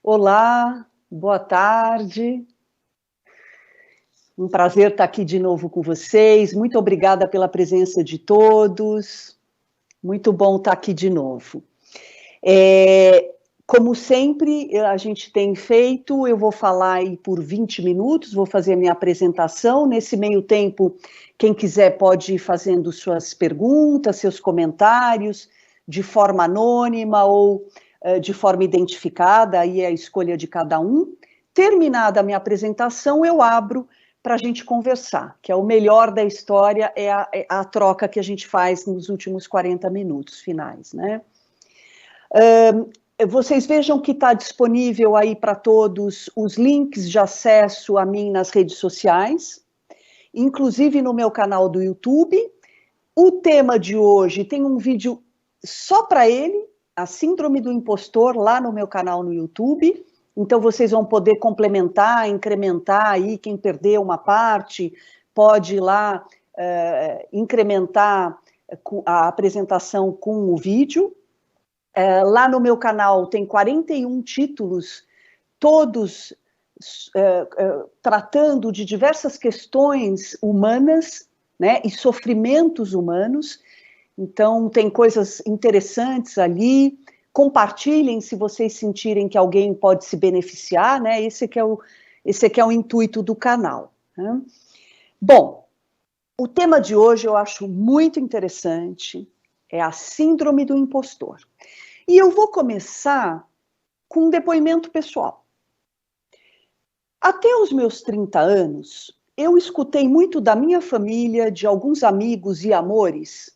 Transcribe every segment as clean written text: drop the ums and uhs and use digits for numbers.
Olá, boa tarde. Um prazer estar aqui de novo com vocês. Muito obrigada pela presença de todos. Muito bom estar aqui de novo. Como sempre a gente tem feito, eu vou falar aí por 20 minutos, vou fazer a minha apresentação. Nesse meio tempo, quem quiser pode ir fazendo suas perguntas, seus comentários, de forma anônima ou de forma identificada, aí é a escolha de cada um. Terminada a minha apresentação, eu abro para a gente conversar, que é o melhor da história, é a troca que a gente faz nos últimos 40 minutos finais, né? Vocês vejam que está disponível aí para todos os links de acesso a mim nas redes sociais, inclusive no meu canal do YouTube. O tema de hoje tem um vídeo só para ele, a Síndrome do Impostor, lá no meu canal no YouTube. Então vocês vão poder complementar, incrementar aí, quem perdeu uma parte, pode ir lá incrementar a apresentação com o vídeo. Lá no meu canal tem 41 títulos, todos tratando de diversas questões humanas, né, e sofrimentos humanos. Então, tem coisas interessantes ali. Compartilhem se vocês sentirem que alguém pode se beneficiar, né? Esse aqui é o intuito do canal, né? Bom, o tema de hoje eu acho muito interessante, é a Síndrome do Impostor. E eu vou começar com um depoimento pessoal. Até os meus 30 anos, eu escutei muito da minha família, de alguns amigos e amores,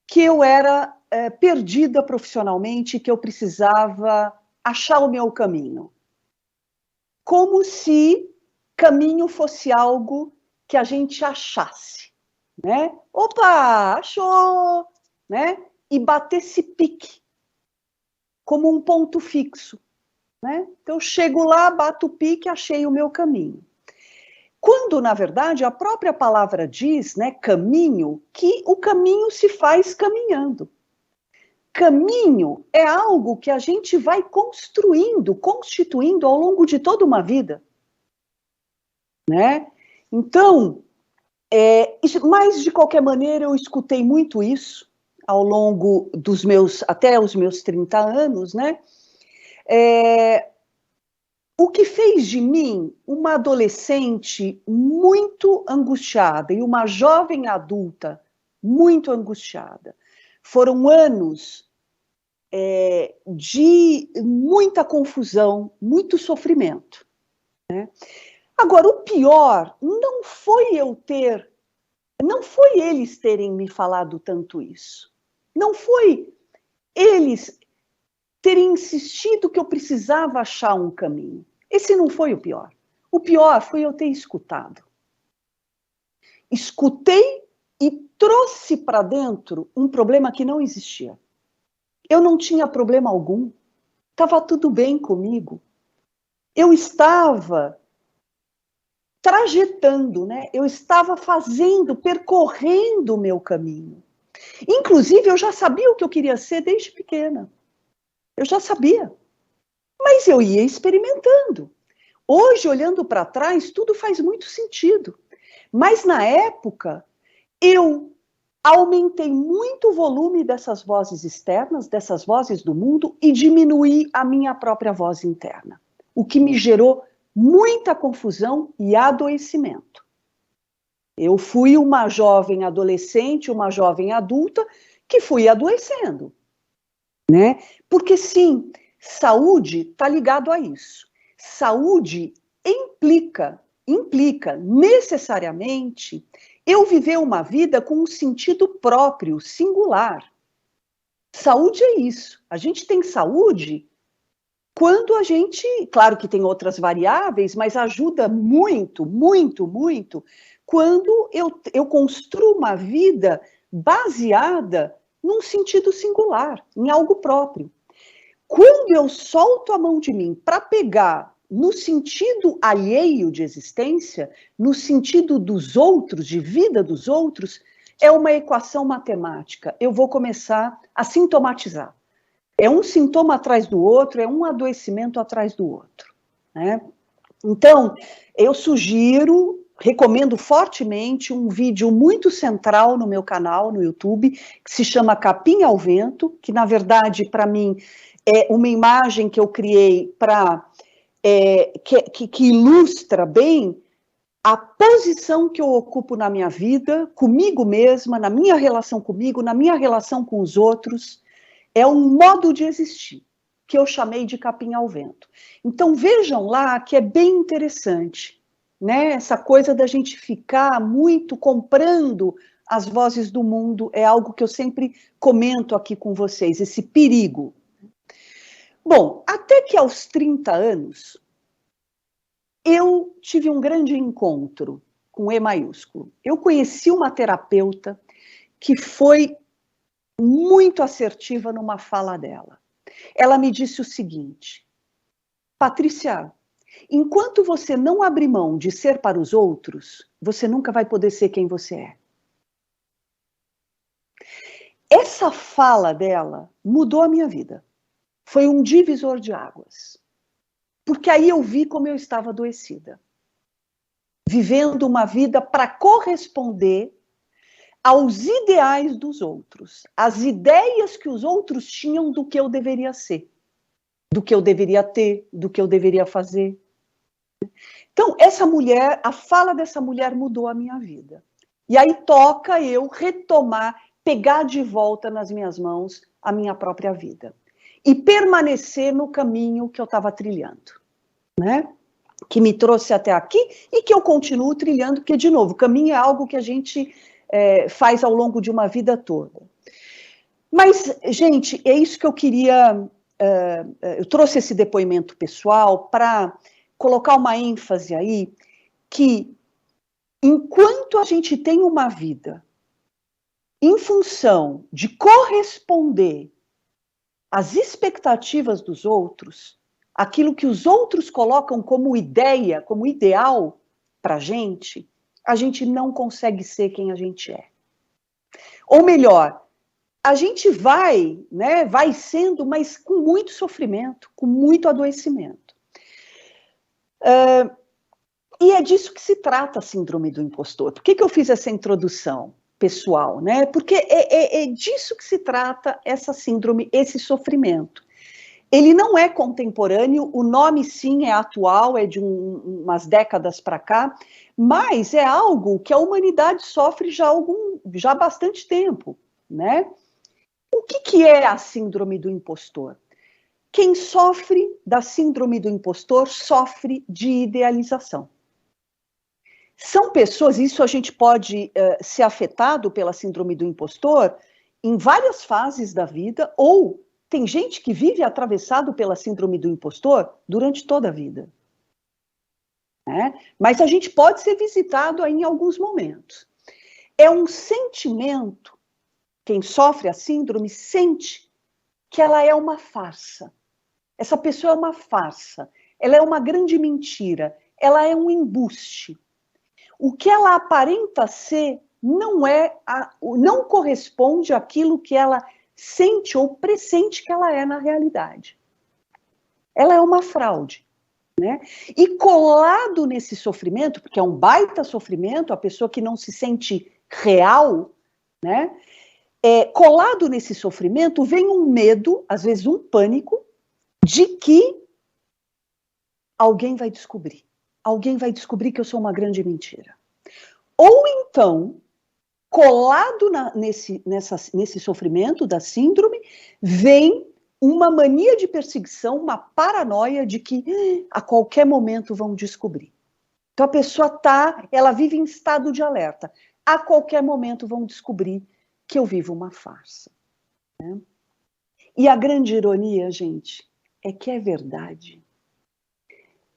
que eu era perdida profissionalmente, que eu precisava achar o meu caminho. Como se caminho fosse algo que a gente achasse, né? Opa, achou, né? E batesse pique, como um ponto fixo, né? Então eu chego lá, bato o pique, achei o meu caminho. Quando, na verdade, a própria palavra diz, né, caminho, que o caminho se faz caminhando. Caminho é algo que a gente vai construindo, constituindo ao longo de toda uma vida, né? Então, mas de qualquer maneira eu escutei muito isso ao longo dos até os meus 30 anos, né? O que fez de mim uma adolescente muito angustiada e uma jovem adulta muito angustiada foram anos de muita confusão, muito sofrimento, né? Agora, o pior não foi eles terem me falado tanto isso. Não foi eles terem insistido que eu precisava achar um caminho. Esse não foi o pior. O pior foi eu ter escutado. Escutei e trouxe para dentro um problema que não existia. Eu não tinha problema algum. Estava tudo bem comigo. Eu estava trajetando, né? Eu estava percorrendo o meu caminho. Inclusive, eu já sabia o que eu queria ser desde pequena. Eu já sabia. Mas eu ia experimentando. Hoje, olhando para trás, tudo faz muito sentido. Mas na época, eu aumentei muito o volume dessas vozes externas, dessas vozes do mundo, e diminuí a minha própria voz interna. O que me gerou muita confusão e adoecimento. Eu fui uma jovem adolescente, uma jovem adulta, que fui adoecendo, né? Porque sim, saúde está ligado a isso. Saúde implica necessariamente eu viver uma vida com um sentido próprio, singular. Saúde é isso. A gente tem saúde quando a gente, claro que tem outras variáveis, mas ajuda muito, muito, muito, quando eu construo uma vida baseada num sentido singular, em algo próprio. Quando eu solto a mão de mim para pegar no sentido alheio de existência, no sentido dos outros, de vida dos outros, é uma equação matemática. Eu vou começar a sintomatizar. É um sintoma atrás do outro, é um adoecimento atrás do outro, né? Então, eu sugiro, recomendo fortemente um vídeo muito central no meu canal, no YouTube, que se chama Capim ao Vento, que, na verdade, para mim, é uma imagem que eu criei que ilustra bem a posição que eu ocupo na minha vida, comigo mesma, na minha relação comigo, na minha relação com os outros. É um modo de existir, que eu chamei de capim ao vento. Então, vejam lá que é bem interessante, né? Essa coisa da gente ficar muito comprando as vozes do mundo é algo que eu sempre comento aqui com vocês, esse perigo. Bom, até que aos 30 anos, eu tive um grande encontro com E maiúsculo. Eu conheci uma terapeuta que foi muito assertiva numa fala dela. Ela me disse o seguinte: Patrícia, enquanto você não abrir mão de ser para os outros, você nunca vai poder ser quem você é. Essa fala dela mudou a minha vida. Foi um divisor de águas. Porque aí eu vi como eu estava adoecida. Vivendo uma vida para corresponder aos ideais dos outros, às ideias que os outros tinham do que eu deveria ser, do que eu deveria ter, do que eu deveria fazer. Então, essa mulher, a fala dessa mulher mudou a minha vida. E aí toca eu retomar, pegar de volta nas minhas mãos a minha própria vida. E permanecer no caminho que eu estava trilhando, né? Que me trouxe até aqui e que eu continuo trilhando, porque, de novo, o caminho é algo que a gente faz ao longo de uma vida toda. Mas, gente, é isso que eu queria... eu trouxe esse depoimento pessoal para colocar uma ênfase aí, que enquanto a gente tem uma vida em função de corresponder às expectativas dos outros, aquilo que os outros colocam como ideia, como ideal para a gente não consegue ser quem a gente é. Ou melhor, a gente vai, né, vai sendo, mas com muito sofrimento, com muito adoecimento. E é disso que se trata a síndrome do impostor. Por que eu fiz essa introdução pessoal, né? Porque é disso que se trata essa síndrome, esse sofrimento. Ele não é contemporâneo, o nome sim é atual, é de umas décadas para cá, mas é algo que a humanidade sofre já há bastante tempo, né? O que é a síndrome do impostor? Quem sofre da síndrome do impostor sofre de idealização. São pessoas, isso a gente pode ser afetado pela síndrome do impostor em várias fases da vida, ou tem gente que vive atravessado pela síndrome do impostor durante toda a vida. Né? Mas a gente pode ser visitado aí em alguns momentos. É um sentimento, quem sofre a síndrome sente que ela é uma farsa. Essa pessoa é uma farsa, ela é uma grande mentira, ela é um embuste. O que ela aparenta ser não corresponde àquilo que ela sente ou pressente que ela é na realidade. Ela é uma fraude, né? E colado nesse sofrimento, porque é um baita sofrimento, a pessoa que não se sente real, né? Colado nesse sofrimento vem um medo, às vezes um pânico, de que alguém vai descobrir que eu sou uma grande mentira. Ou então, colado nesse sofrimento da síndrome, vem uma mania de perseguição, uma paranoia de que a qualquer momento vão descobrir. Então a pessoa ela vive em estado de alerta. A qualquer momento vão descobrir que eu vivo uma farsa. Né? E a grande ironia, gente, é que é verdade.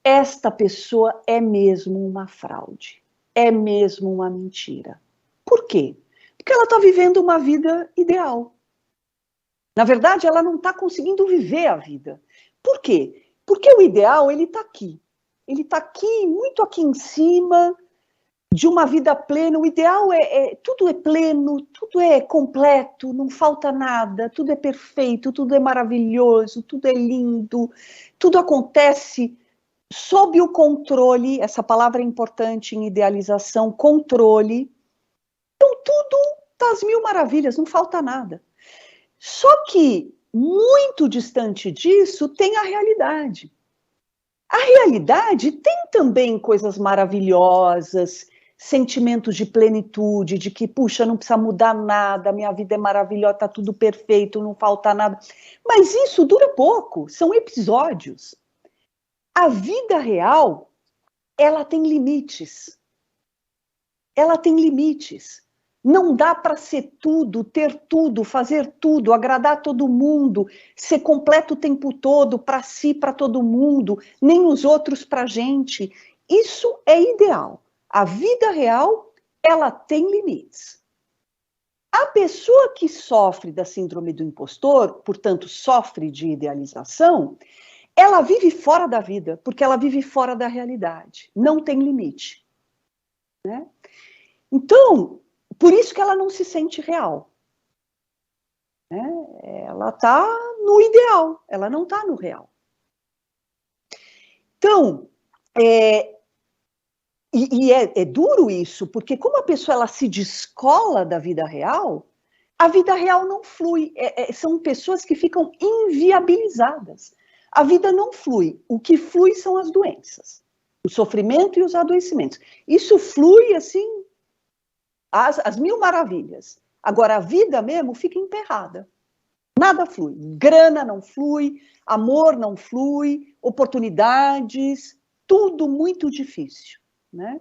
Esta pessoa é mesmo uma fraude. É mesmo uma mentira. Por quê? Porque ela está vivendo uma vida ideal. Na verdade, ela não está conseguindo viver a vida. Por quê? Porque o ideal, ele está aqui. Ele está aqui, muito aqui em cima, de uma vida plena. O ideal tudo é pleno, tudo é completo, não falta nada, tudo é perfeito, tudo é maravilhoso, tudo é lindo, tudo acontece sob o controle. Essa palavra é importante em idealização, controle. Então tudo está às mil maravilhas, não falta nada. Só que muito distante disso tem a realidade. A realidade tem também coisas maravilhosas, sentimentos de plenitude, de que, puxa, não precisa mudar nada, minha vida é maravilhosa, está tudo perfeito, não falta nada. Mas isso dura pouco, são episódios. A vida real, ela tem limites. Ela tem limites. Não dá para ser tudo, ter tudo, fazer tudo, agradar todo mundo, ser completo o tempo todo, para si, para todo mundo, nem os outros para a gente. Isso é ideal. A vida real, ela tem limites. A pessoa que sofre da síndrome do impostor, portanto, sofre de idealização, ela vive fora da vida, porque ela vive fora da realidade. Não tem limite. Né? Então, por isso que ela não se sente real. Né? Ela está no ideal, ela não está no real. Então, é duro isso, porque como a pessoa ela se descola da vida real, a vida real não flui. São pessoas que ficam inviabilizadas. A vida não flui. O que flui são as doenças, o sofrimento e os adoecimentos. Isso flui assim, as mil maravilhas. Agora, a vida mesmo fica emperrada. Nada flui. Grana não flui, amor não flui, oportunidades, tudo muito difícil. Né?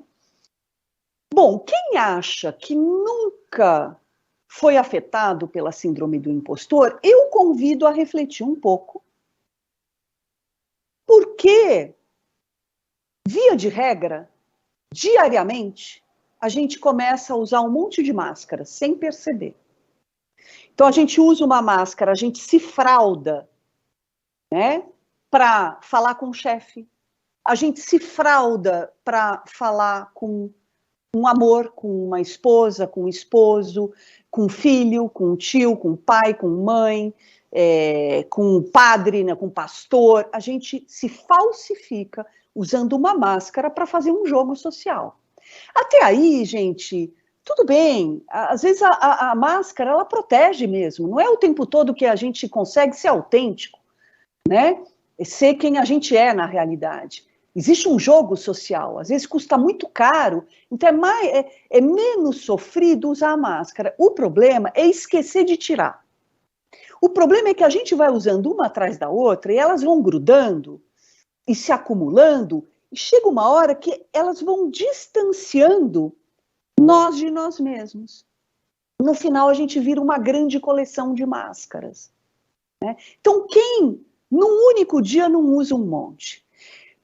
Bom, quem acha que nunca foi afetado pela síndrome do impostor, eu convido a refletir um pouco. Porque, via de regra, diariamente, a gente começa a usar um monte de máscaras, sem perceber. Então, a gente usa uma máscara, a gente se frauda, né, para falar com o chefe. A gente se frauda para falar com um amor, com uma esposa, com um esposo, com um filho, com um tio, com um pai, com mãe, com um padre, né, com um pastor. A gente se falsifica usando uma máscara para fazer um jogo social. Até aí, gente, tudo bem. Às vezes a máscara, ela protege mesmo. Não é o tempo todo que a gente consegue ser autêntico, né? Ser quem a gente é na realidade. Existe um jogo social, às vezes custa muito caro, então é menos sofrido usar a máscara. O problema é esquecer de tirar. O problema é que a gente vai usando uma atrás da outra e elas vão grudando e se acumulando, e chega uma hora que elas vão distanciando nós de nós mesmos. No final, a gente vira uma grande coleção de máscaras. Né? Então, quem num único dia não usa um monte?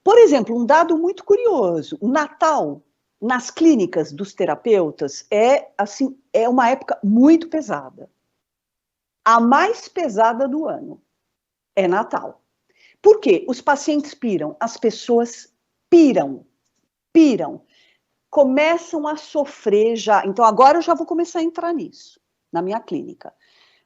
Por exemplo, um dado muito curioso, o Natal, nas clínicas dos terapeutas, é uma época muito pesada. A mais pesada do ano é Natal. Por quê? Os pacientes piram, as pessoas piram, começam a sofrer já. Então, agora eu já vou começar a entrar nisso, na minha clínica.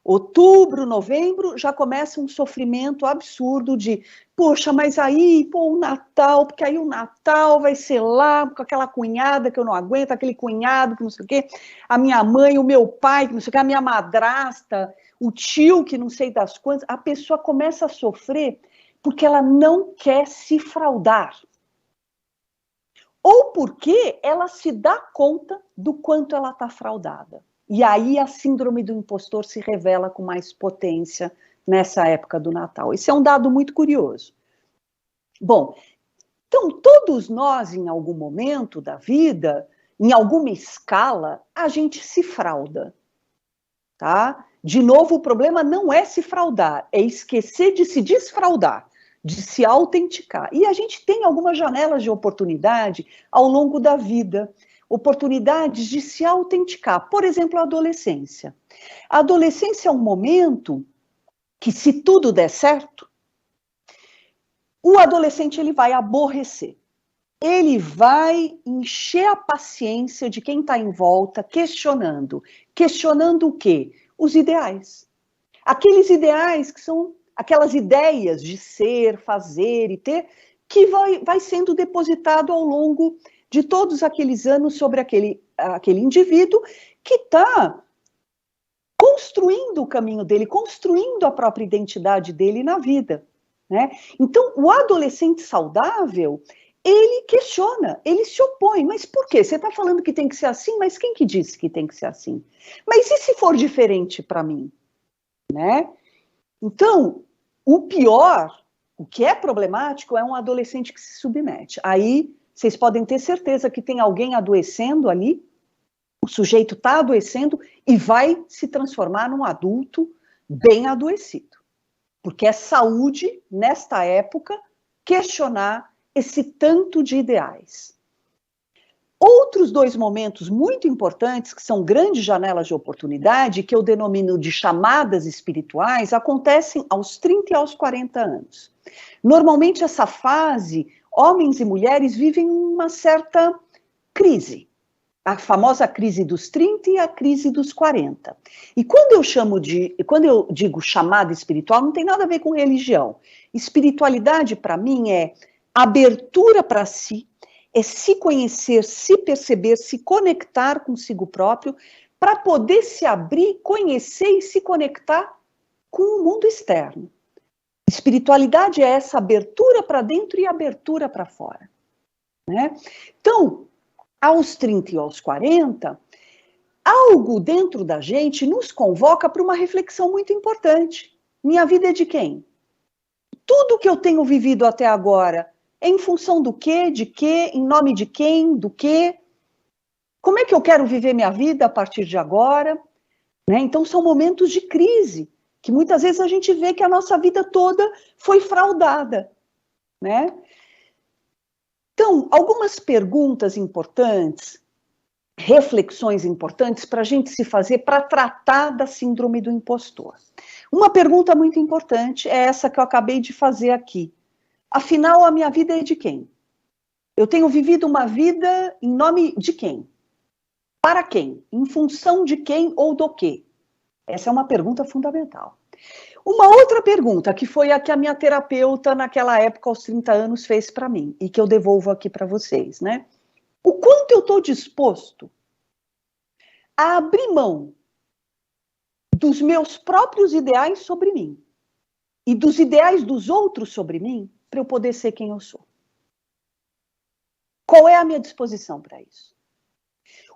Outubro, novembro, já começa um sofrimento absurdo de, poxa, mas aí, o Natal, porque aí o Natal vai ser lá com aquela cunhada que eu não aguento, aquele cunhado que não sei o quê, a minha mãe, o meu pai, que não sei o quê, a minha madrasta, o tio que não sei das quantas. A pessoa começa a sofrer porque ela não quer se fraudar. Ou porque ela se dá conta do quanto ela está fraudada. E aí a síndrome do impostor se revela com mais potência nessa época do Natal. Esse é um dado muito curioso. Bom, então todos nós, em algum momento da vida, em alguma escala, a gente se frauda. Tá? De novo, o problema não é se fraudar, é esquecer de se desfraudar, de se autenticar. E a gente tem algumas janelas de oportunidade ao longo da vida, oportunidades de se autenticar. Por exemplo, a adolescência. A adolescência é um momento que, se tudo der certo, o adolescente ele vai aborrecer. ele vai encher a paciência de quem está em volta, questionando. Questionando o quê? Os ideais. Aqueles ideais que são aquelas ideias de ser, fazer e ter, que vai sendo depositado ao longo de todos aqueles anos sobre aquele indivíduo que está construindo o caminho dele, construindo a própria identidade dele na vida, né? Então, o adolescente saudável, ele questiona, ele se opõe. Mas por quê? Você está falando que tem que ser assim, mas quem que disse que tem que ser assim? Mas e se for diferente para mim? Né? Então, o pior, o que é problemático, é um adolescente que se submete. Aí, vocês podem ter certeza que tem alguém adoecendo ali, o sujeito está adoecendo e vai se transformar num adulto bem adoecido. Porque é saúde, nesta época, questionar esse tanto de ideais. Outros dois momentos muito importantes, que são grandes janelas de oportunidade, que eu denomino de chamadas espirituais, acontecem aos 30 e aos 40 anos. Normalmente, essa fase, homens e mulheres vivem uma certa crise. A famosa crise dos 30 e a crise dos 40. E quando eu digo chamada espiritual, não tem nada a ver com religião. Espiritualidade, para mim, é abertura para si, é se conhecer, se perceber, se conectar consigo próprio, para poder se abrir, conhecer e se conectar com o mundo externo. Espiritualidade é essa abertura para dentro e abertura para fora. Né? Então, aos 30 e aos 40, algo dentro da gente nos convoca para uma reflexão muito importante. Minha vida é de quem? Tudo que eu tenho vivido até agora é em função do quê, de quê, em nome de quem, do quê? Como é que eu quero viver minha vida a partir de agora? Né? Então, são momentos de crise, que muitas vezes a gente vê que a nossa vida toda foi fraudada. Né? Então, algumas perguntas importantes, reflexões importantes para a gente se fazer para tratar da síndrome do impostor. Uma pergunta muito importante é essa que eu acabei de fazer aqui. Afinal, a minha vida é de quem? Eu tenho vivido uma vida em nome de quem? Para quem? Em função de quem ou do quê? Essa é uma pergunta fundamental. Uma outra pergunta, que foi a que a minha terapeuta, naquela época, aos 30 anos, fez para mim, e que eu devolvo aqui para vocês, né? O quanto eu estou disposto a abrir mão dos meus próprios ideais sobre mim e dos ideais dos outros sobre mim, para eu poder ser quem eu sou? Qual é a minha disposição para isso?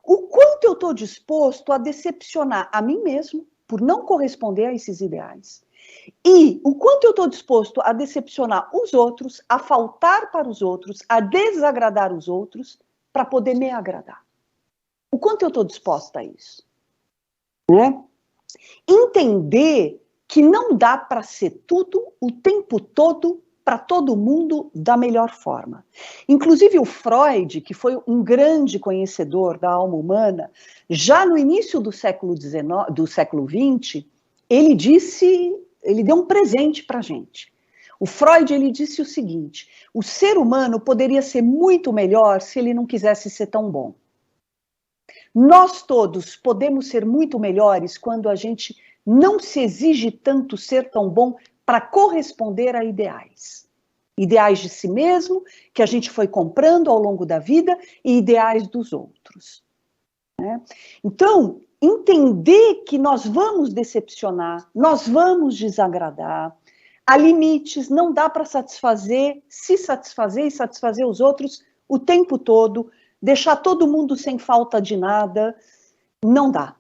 O quanto eu estou disposto a decepcionar a mim mesmo por não corresponder a esses ideais? E o quanto eu estou disposto a decepcionar os outros, a faltar para os outros, a desagradar os outros, para poder me agradar? O quanto eu estou disposta a isso? Né? Entender que não dá para ser tudo o tempo todo para todo mundo da melhor forma. Inclusive o Freud, que foi um grande conhecedor da alma humana, já no início do século XX, ele deu um presente para a gente. O Freud, ele disse o seguinte: o ser humano poderia ser muito melhor se ele não quisesse ser tão bom. Nós todos podemos ser muito melhores quando a gente não se exige tanto ser tão bom para corresponder a ideais. Ideais de si mesmo, que a gente foi comprando ao longo da vida, e ideais dos outros. Né? Então, entender que nós vamos decepcionar, nós vamos desagradar, há limites, não dá para se satisfazer e satisfazer os outros o tempo todo, deixar todo mundo sem falta de nada, não dá.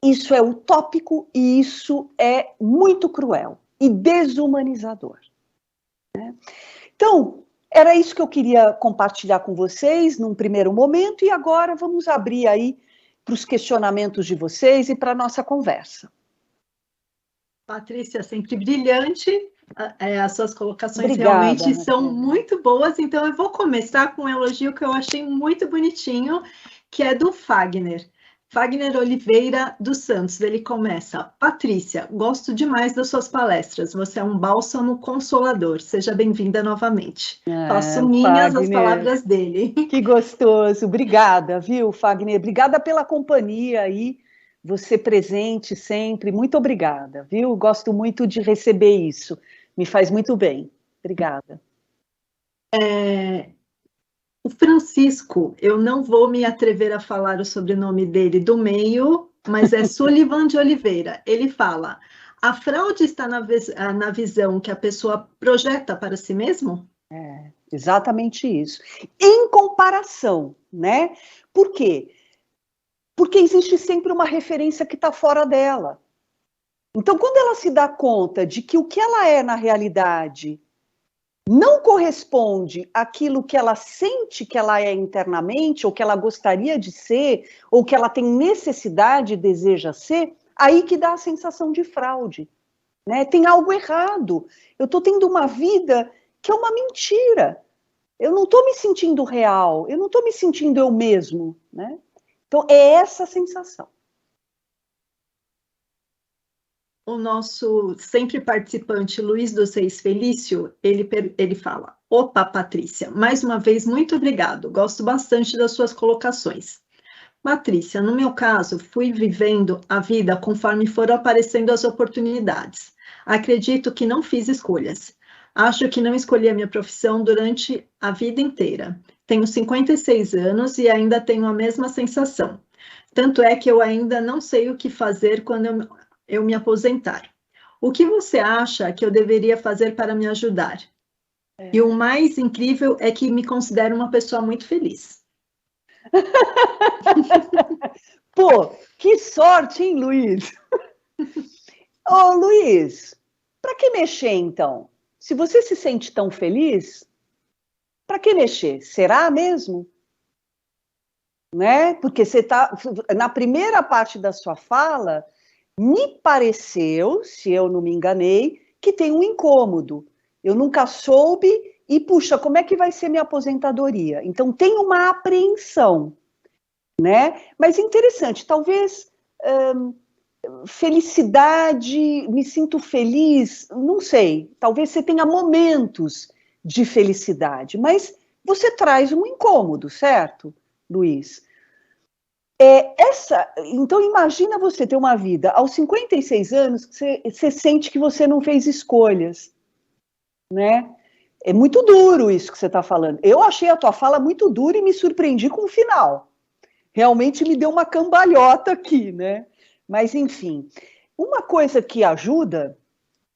Isso é utópico e isso é muito cruel e desumanizador. Né? Então, era isso que eu queria compartilhar com vocês num primeiro momento, e agora vamos abrir aí para os questionamentos de vocês e para a nossa conversa. Patrícia, sempre brilhante, as suas colocações Obrigada, realmente são muito boas, então eu vou começar com um elogio que eu achei muito bonitinho, que é do Fagner. Fagner Oliveira dos Santos, ele começa: Patrícia, gosto demais das suas palestras, você é um bálsamo consolador, seja bem-vinda novamente. Faço minhas as palavras dele. Que gostoso, obrigada, viu, Fagner? Obrigada pela companhia aí, você presente sempre, muito obrigada, viu? Gosto muito de receber isso, me faz muito bem, obrigada. O Francisco, eu não vou me atrever a falar o sobrenome dele do meio, mas é Sullivan de Oliveira. Ele fala: a fraude está na visão que a pessoa projeta para si mesmo? É, exatamente isso. Em comparação, né? Por quê? Porque existe sempre uma referência que está fora dela. Então, quando ela se dá conta de que o que ela é na realidade não corresponde àquilo que ela sente que ela é internamente, ou que ela gostaria de ser, ou que ela tem necessidade e deseja ser, aí que dá a sensação de fraude, né? Tem algo errado. Eu estou tendo uma vida que é uma mentira. Eu não estou me sentindo real, eu não estou me sentindo eu mesmo, né? Então, é essa a sensação. O nosso sempre participante, Luiz dos Reis Felício, ele fala: opa, Patrícia, mais uma vez, muito obrigado. Gosto bastante das suas colocações. Patrícia, no meu caso, fui vivendo a vida conforme foram aparecendo as oportunidades. Acredito que não fiz escolhas. Acho que não escolhi a minha profissão durante a vida inteira. Tenho 56 anos e ainda tenho a mesma sensação. Tanto é que eu ainda não sei o que fazer quando eu me aposentar. O que você acha que eu deveria fazer para me ajudar? E o mais incrível é que me considero uma pessoa muito feliz. Pô, que sorte, hein, Luiz? Ô, Luiz, para que mexer, então? Se você se sente tão feliz, para que mexer? Será mesmo? Né? Porque você está, na primeira parte da sua fala, me pareceu, se eu não me enganei, que tem um incômodo. Eu nunca soube e, puxa, como é que vai ser minha aposentadoria? Então, tem uma apreensão, né? Mas interessante, talvez felicidade, me sinto feliz, não sei, talvez você tenha momentos de felicidade, mas você traz um incômodo, certo, Luiz? Então, imagina você ter uma vida aos 56 anos que você sente que você não fez escolhas, né? É muito duro isso que você está falando. Eu achei a tua fala muito dura e me surpreendi com o final. Realmente me deu uma cambalhota aqui, né? Mas, enfim, uma coisa que ajuda,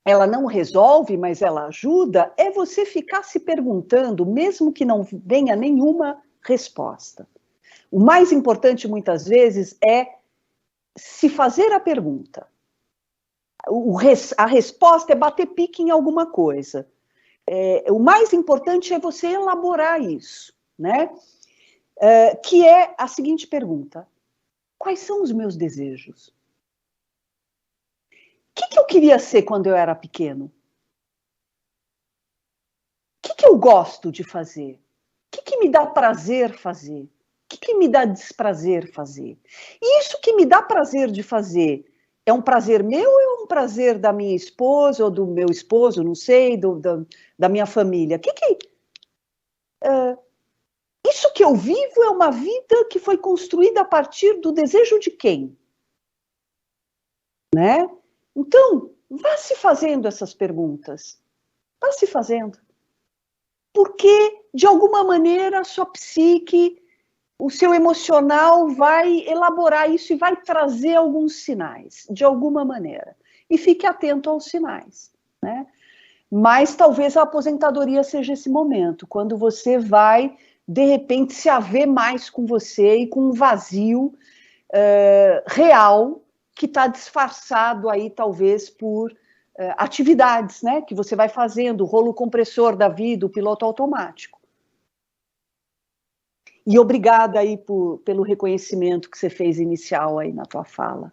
ela não resolve, mas ela ajuda, é você ficar se perguntando, mesmo que não venha nenhuma resposta. O mais importante, muitas vezes, é se fazer a pergunta. A resposta é bater pique em alguma coisa. O mais importante é você elaborar isso, né? Que é a seguinte pergunta: quais são os meus desejos? O que eu queria ser quando eu era pequeno? O que eu gosto de fazer? O que me dá prazer fazer? O que me dá desprazer fazer? E isso que me dá prazer de fazer, é um prazer meu ou é um prazer da minha esposa ou do meu esposo, não sei, da minha família? Isso que eu vivo é uma vida que foi construída a partir do desejo de quem? Né? Então, vá se fazendo essas perguntas. Vá se fazendo. Porque, de alguma maneira, a sua psique, o seu emocional vai elaborar isso e vai trazer alguns sinais, de alguma maneira. E fique atento aos sinais, né? Mas talvez a aposentadoria seja esse momento, quando você vai, de repente, se haver mais com você e com um vazio real que está disfarçado aí, talvez, por atividades, né? Que você vai fazendo, o rolo compressor da vida, o piloto automático. E obrigada aí pelo reconhecimento que você fez inicial aí na tua fala.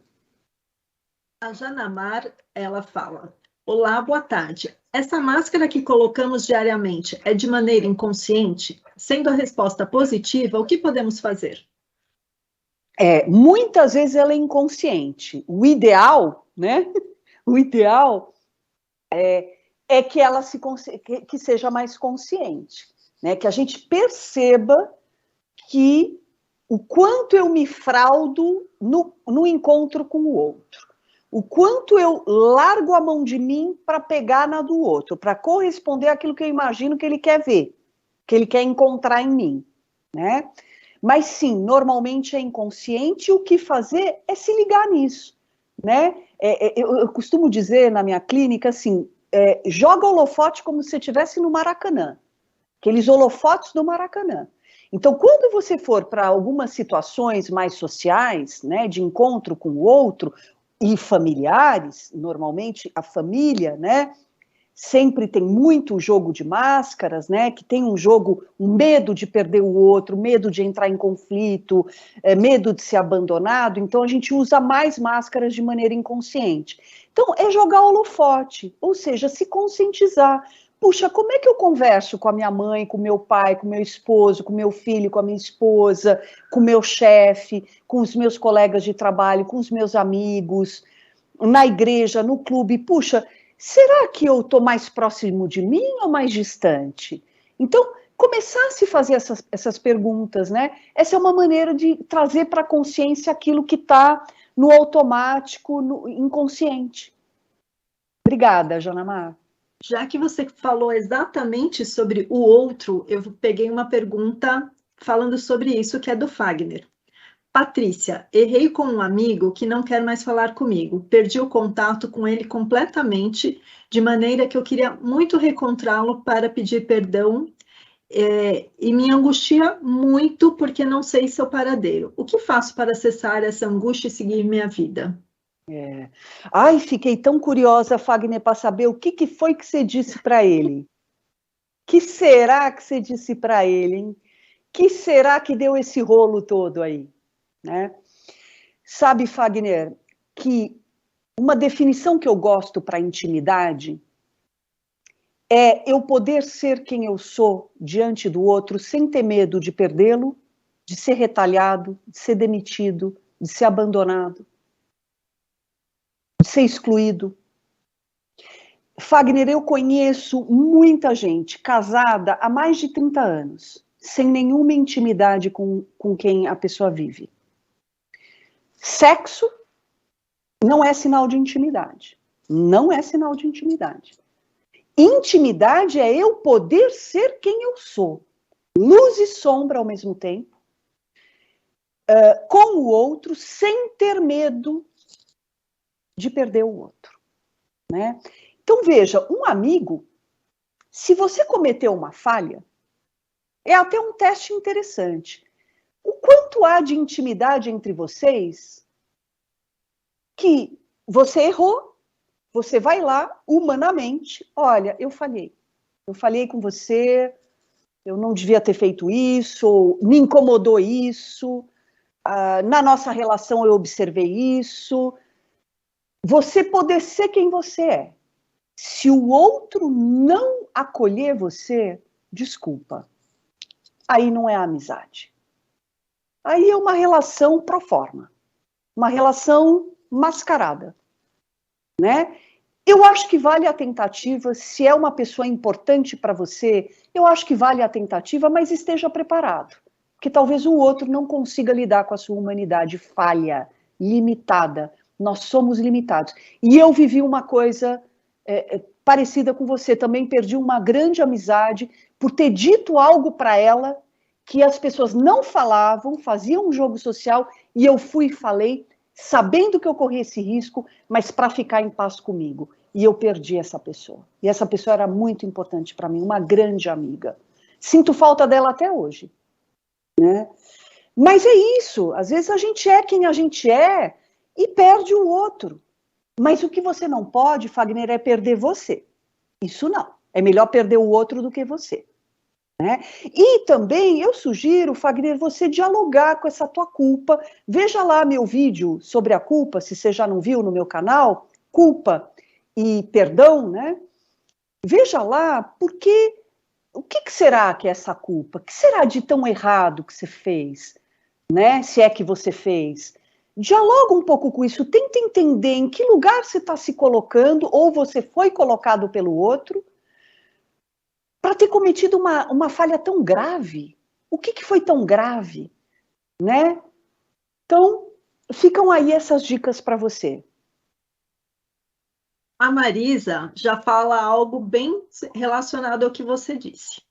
A Janamar, ela fala: olá, boa tarde. Essa máscara que colocamos diariamente é de maneira inconsciente? Sendo a resposta positiva, o que podemos fazer? Muitas vezes ela é inconsciente. O ideal, né? O ideal é que ela que seja mais consciente, né? Que a gente perceba que o quanto eu me fraudo no encontro com o outro, o quanto eu largo a mão de mim para pegar na do outro, para corresponder àquilo que eu imagino que ele quer ver, que ele quer encontrar em mim, né? Mas sim, normalmente é inconsciente, e o que fazer é se ligar nisso, né? Eu costumo dizer na minha clínica assim, joga holofote como se você estivesse no Maracanã, aqueles holofotes do Maracanã. Então, quando você for para algumas situações mais sociais, né, de encontro com o outro, e familiares, normalmente a família, né, sempre tem muito jogo de máscaras, né, que tem um medo de perder o outro, medo de entrar em conflito, medo de ser abandonado, então a gente usa mais máscaras de maneira inconsciente. Então, é jogar holofote, ou seja, se conscientizar. Puxa, como é que eu converso com a minha mãe, com o meu pai, com o meu esposo, com o meu filho, com a minha esposa, com o meu chefe, com os meus colegas de trabalho, com os meus amigos, na igreja, no clube? Puxa, será que eu estou mais próximo de mim ou mais distante? Então, começar a se fazer essas perguntas, né? Essa é uma maneira de trazer para a consciência aquilo que está no automático, no inconsciente. Obrigada, Janamar. Já que você falou exatamente sobre o outro, eu peguei uma pergunta falando sobre isso, que é do Fagner. Patrícia, errei com um amigo que não quer mais falar comigo. Perdi o contato com ele completamente, de maneira que eu queria muito reencontrá-lo para pedir perdão, e me angustia muito porque não sei seu paradeiro. O que faço para cessar essa angústia e seguir minha vida? Ai, fiquei tão curiosa, Fagner, para saber o que foi que você disse para ele. Que será que você disse para ele, hein? Que será que deu esse rolo todo aí, né? Sabe, Fagner, que uma definição que eu gosto para intimidade é eu poder ser quem eu sou diante do outro sem ter medo de perdê-lo, de ser retalhado, de ser demitido, de ser abandonado, de ser excluído. Fagner, eu conheço muita gente casada há mais de 30 anos, sem nenhuma intimidade com quem a pessoa vive. Sexo não é sinal de intimidade. Não é sinal de intimidade. Intimidade é eu poder ser quem eu sou. Luz e sombra ao mesmo tempo, com o outro, sem ter medo de perder o outro, né? Então, veja, um amigo, se você cometeu uma falha, é até um teste interessante. O quanto há de intimidade entre vocês que você errou, você vai lá, humanamente, olha, eu falhei com você, eu não devia ter feito isso, ou me incomodou isso, na nossa relação eu observei isso. Você poder ser quem você é. Se o outro não acolher você, desculpa, aí não é amizade. Aí é uma relação pro forma, uma relação mascarada, né? Eu acho que vale a tentativa, se é uma pessoa importante para você, eu acho que vale a tentativa, mas esteja preparado, porque talvez o outro não consiga lidar com a sua humanidade falha, limitada. Nós somos limitados. E eu vivi uma coisa parecida com você, também perdi uma grande amizade por ter dito algo para ela que as pessoas não falavam, faziam um jogo social, e eu fui e falei, sabendo que eu corria esse risco, mas para ficar em paz comigo. E eu perdi essa pessoa. E essa pessoa era muito importante para mim, uma grande amiga. Sinto falta dela até hoje, né? Mas é isso, às vezes a gente é quem a gente é e perde o outro. Mas o que você não pode, Fagner, é perder você. Isso não. É melhor perder o outro do que você, né? E também eu sugiro, Fagner, você dialogar com essa tua culpa. Veja lá meu vídeo sobre a culpa, se você já não viu no meu canal, culpa e perdão, né? Veja lá, porque o que será que é essa culpa? O que será de tão errado que você fez? né? Se é que você fez. Dialoga um pouco com isso, tenta entender em que lugar você está se colocando, ou você foi colocado pelo outro, para ter cometido uma falha tão grave. O que foi tão grave, né? Então, ficam aí essas dicas para você. A Marisa já fala algo bem relacionado ao que você disse.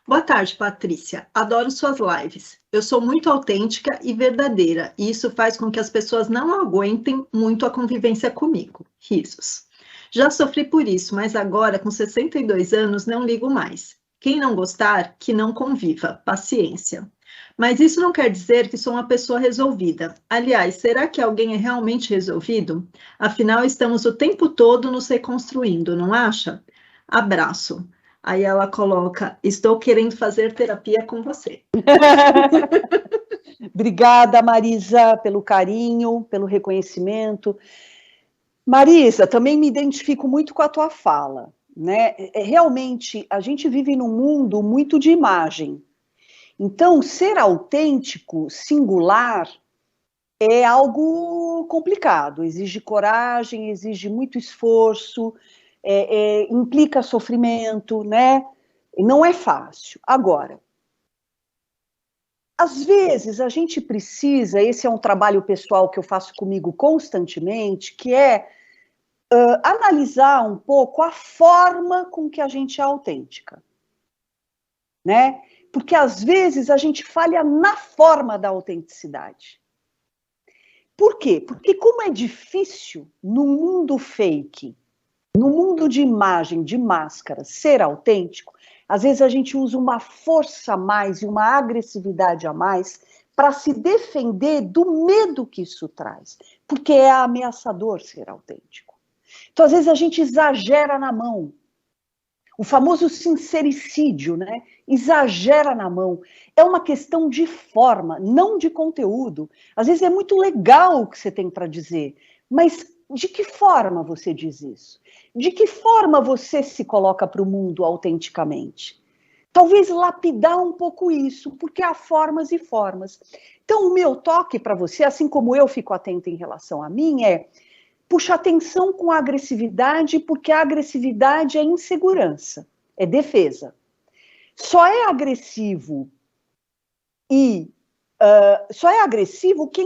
Boa tarde, Patrícia. Adoro suas lives. Eu sou muito autêntica e verdadeira, e isso faz com que as pessoas não aguentem muito a convivência comigo. Risos. Já sofri por isso, mas agora, com 62 anos, não ligo mais. Quem não gostar, que não conviva. Paciência. Mas isso não quer dizer que sou uma pessoa resolvida. Aliás, será que alguém é realmente resolvido? Afinal, estamos o tempo todo nos reconstruindo, não acha? Abraço. Aí ela coloca: estou querendo fazer terapia com você. Obrigada, Marisa, pelo carinho, pelo reconhecimento. Marisa, também me identifico muito com a tua fala, né? Realmente, a gente vive num mundo muito de imagem. Então, ser autêntico, singular, é algo complicado, exige coragem, exige muito esforço, implica sofrimento, né? Não é fácil. Agora, às vezes a gente precisa, esse é um trabalho pessoal que eu faço comigo constantemente, que é analisar um pouco a forma com que a gente é autêntica, né? Porque às vezes a gente falha na forma da autenticidade. Por quê? Porque como é difícil no mundo fake, no mundo de imagem, de máscara, ser autêntico, às vezes a gente usa uma força a mais e uma agressividade a mais para se defender do medo que isso traz, porque é ameaçador ser autêntico. Então, às vezes a gente exagera na mão, o famoso sincericídio, né? Exagera na mão. É uma questão de forma, não de conteúdo. Às vezes é muito legal o que você tem para dizer, mas de que forma você diz isso? De que forma você se coloca para o mundo autenticamente? Talvez lapidar um pouco isso, porque há formas e formas. Então, o meu toque para você, assim como eu fico atenta em relação a mim, é puxa atenção com a agressividade, porque a agressividade é insegurança, é defesa. Só é agressivo quem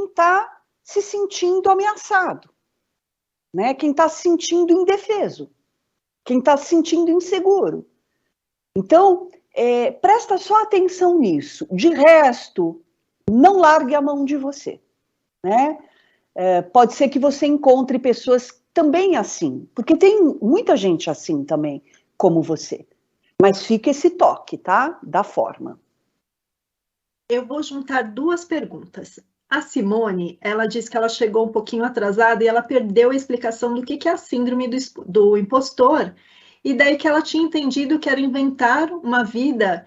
está se sentindo ameaçado, né? Quem está se sentindo indefeso, quem está se sentindo inseguro. Então, presta só atenção nisso. De resto, não largue a mão de você, né? Pode ser que você encontre pessoas também assim, porque tem muita gente assim também, como você. Mas fica esse toque, tá? Da forma. Eu vou juntar duas perguntas. A Simone, ela disse que ela chegou um pouquinho atrasada e ela perdeu a explicação do que é a síndrome do impostor, e daí que ela tinha entendido que era inventar uma vida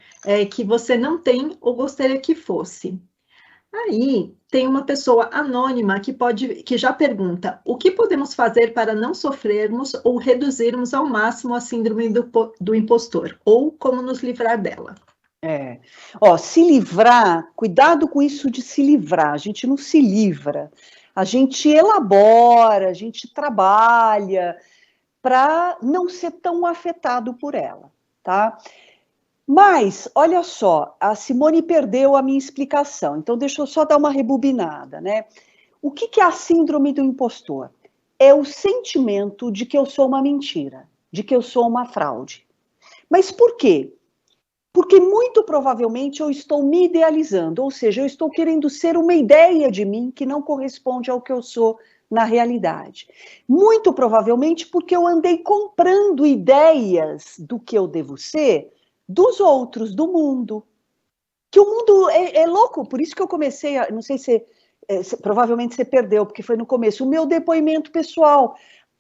que você não tem ou gostaria que fosse. Aí tem uma pessoa anônima que já pergunta: o que podemos fazer para não sofrermos ou reduzirmos ao máximo a síndrome do impostor? Ou como nos livrar dela? Se livrar, cuidado com isso de se livrar, a gente não se livra, a gente elabora, a gente trabalha para não ser tão afetado por ela, tá? Mas, olha só, a Simone perdeu a minha explicação, então deixa eu só dar uma rebobinada, né? O que é a síndrome do impostor? É o sentimento de que eu sou uma mentira, de que eu sou uma fraude. Mas por quê? Porque muito provavelmente eu estou me idealizando, ou seja, eu estou querendo ser uma ideia de mim que não corresponde ao que eu sou na realidade. Muito provavelmente porque eu andei comprando ideias do que eu devo ser dos outros, do mundo. Que o mundo é louco, por isso que eu comecei, não sei se provavelmente você perdeu, porque foi no começo, o meu depoimento pessoal.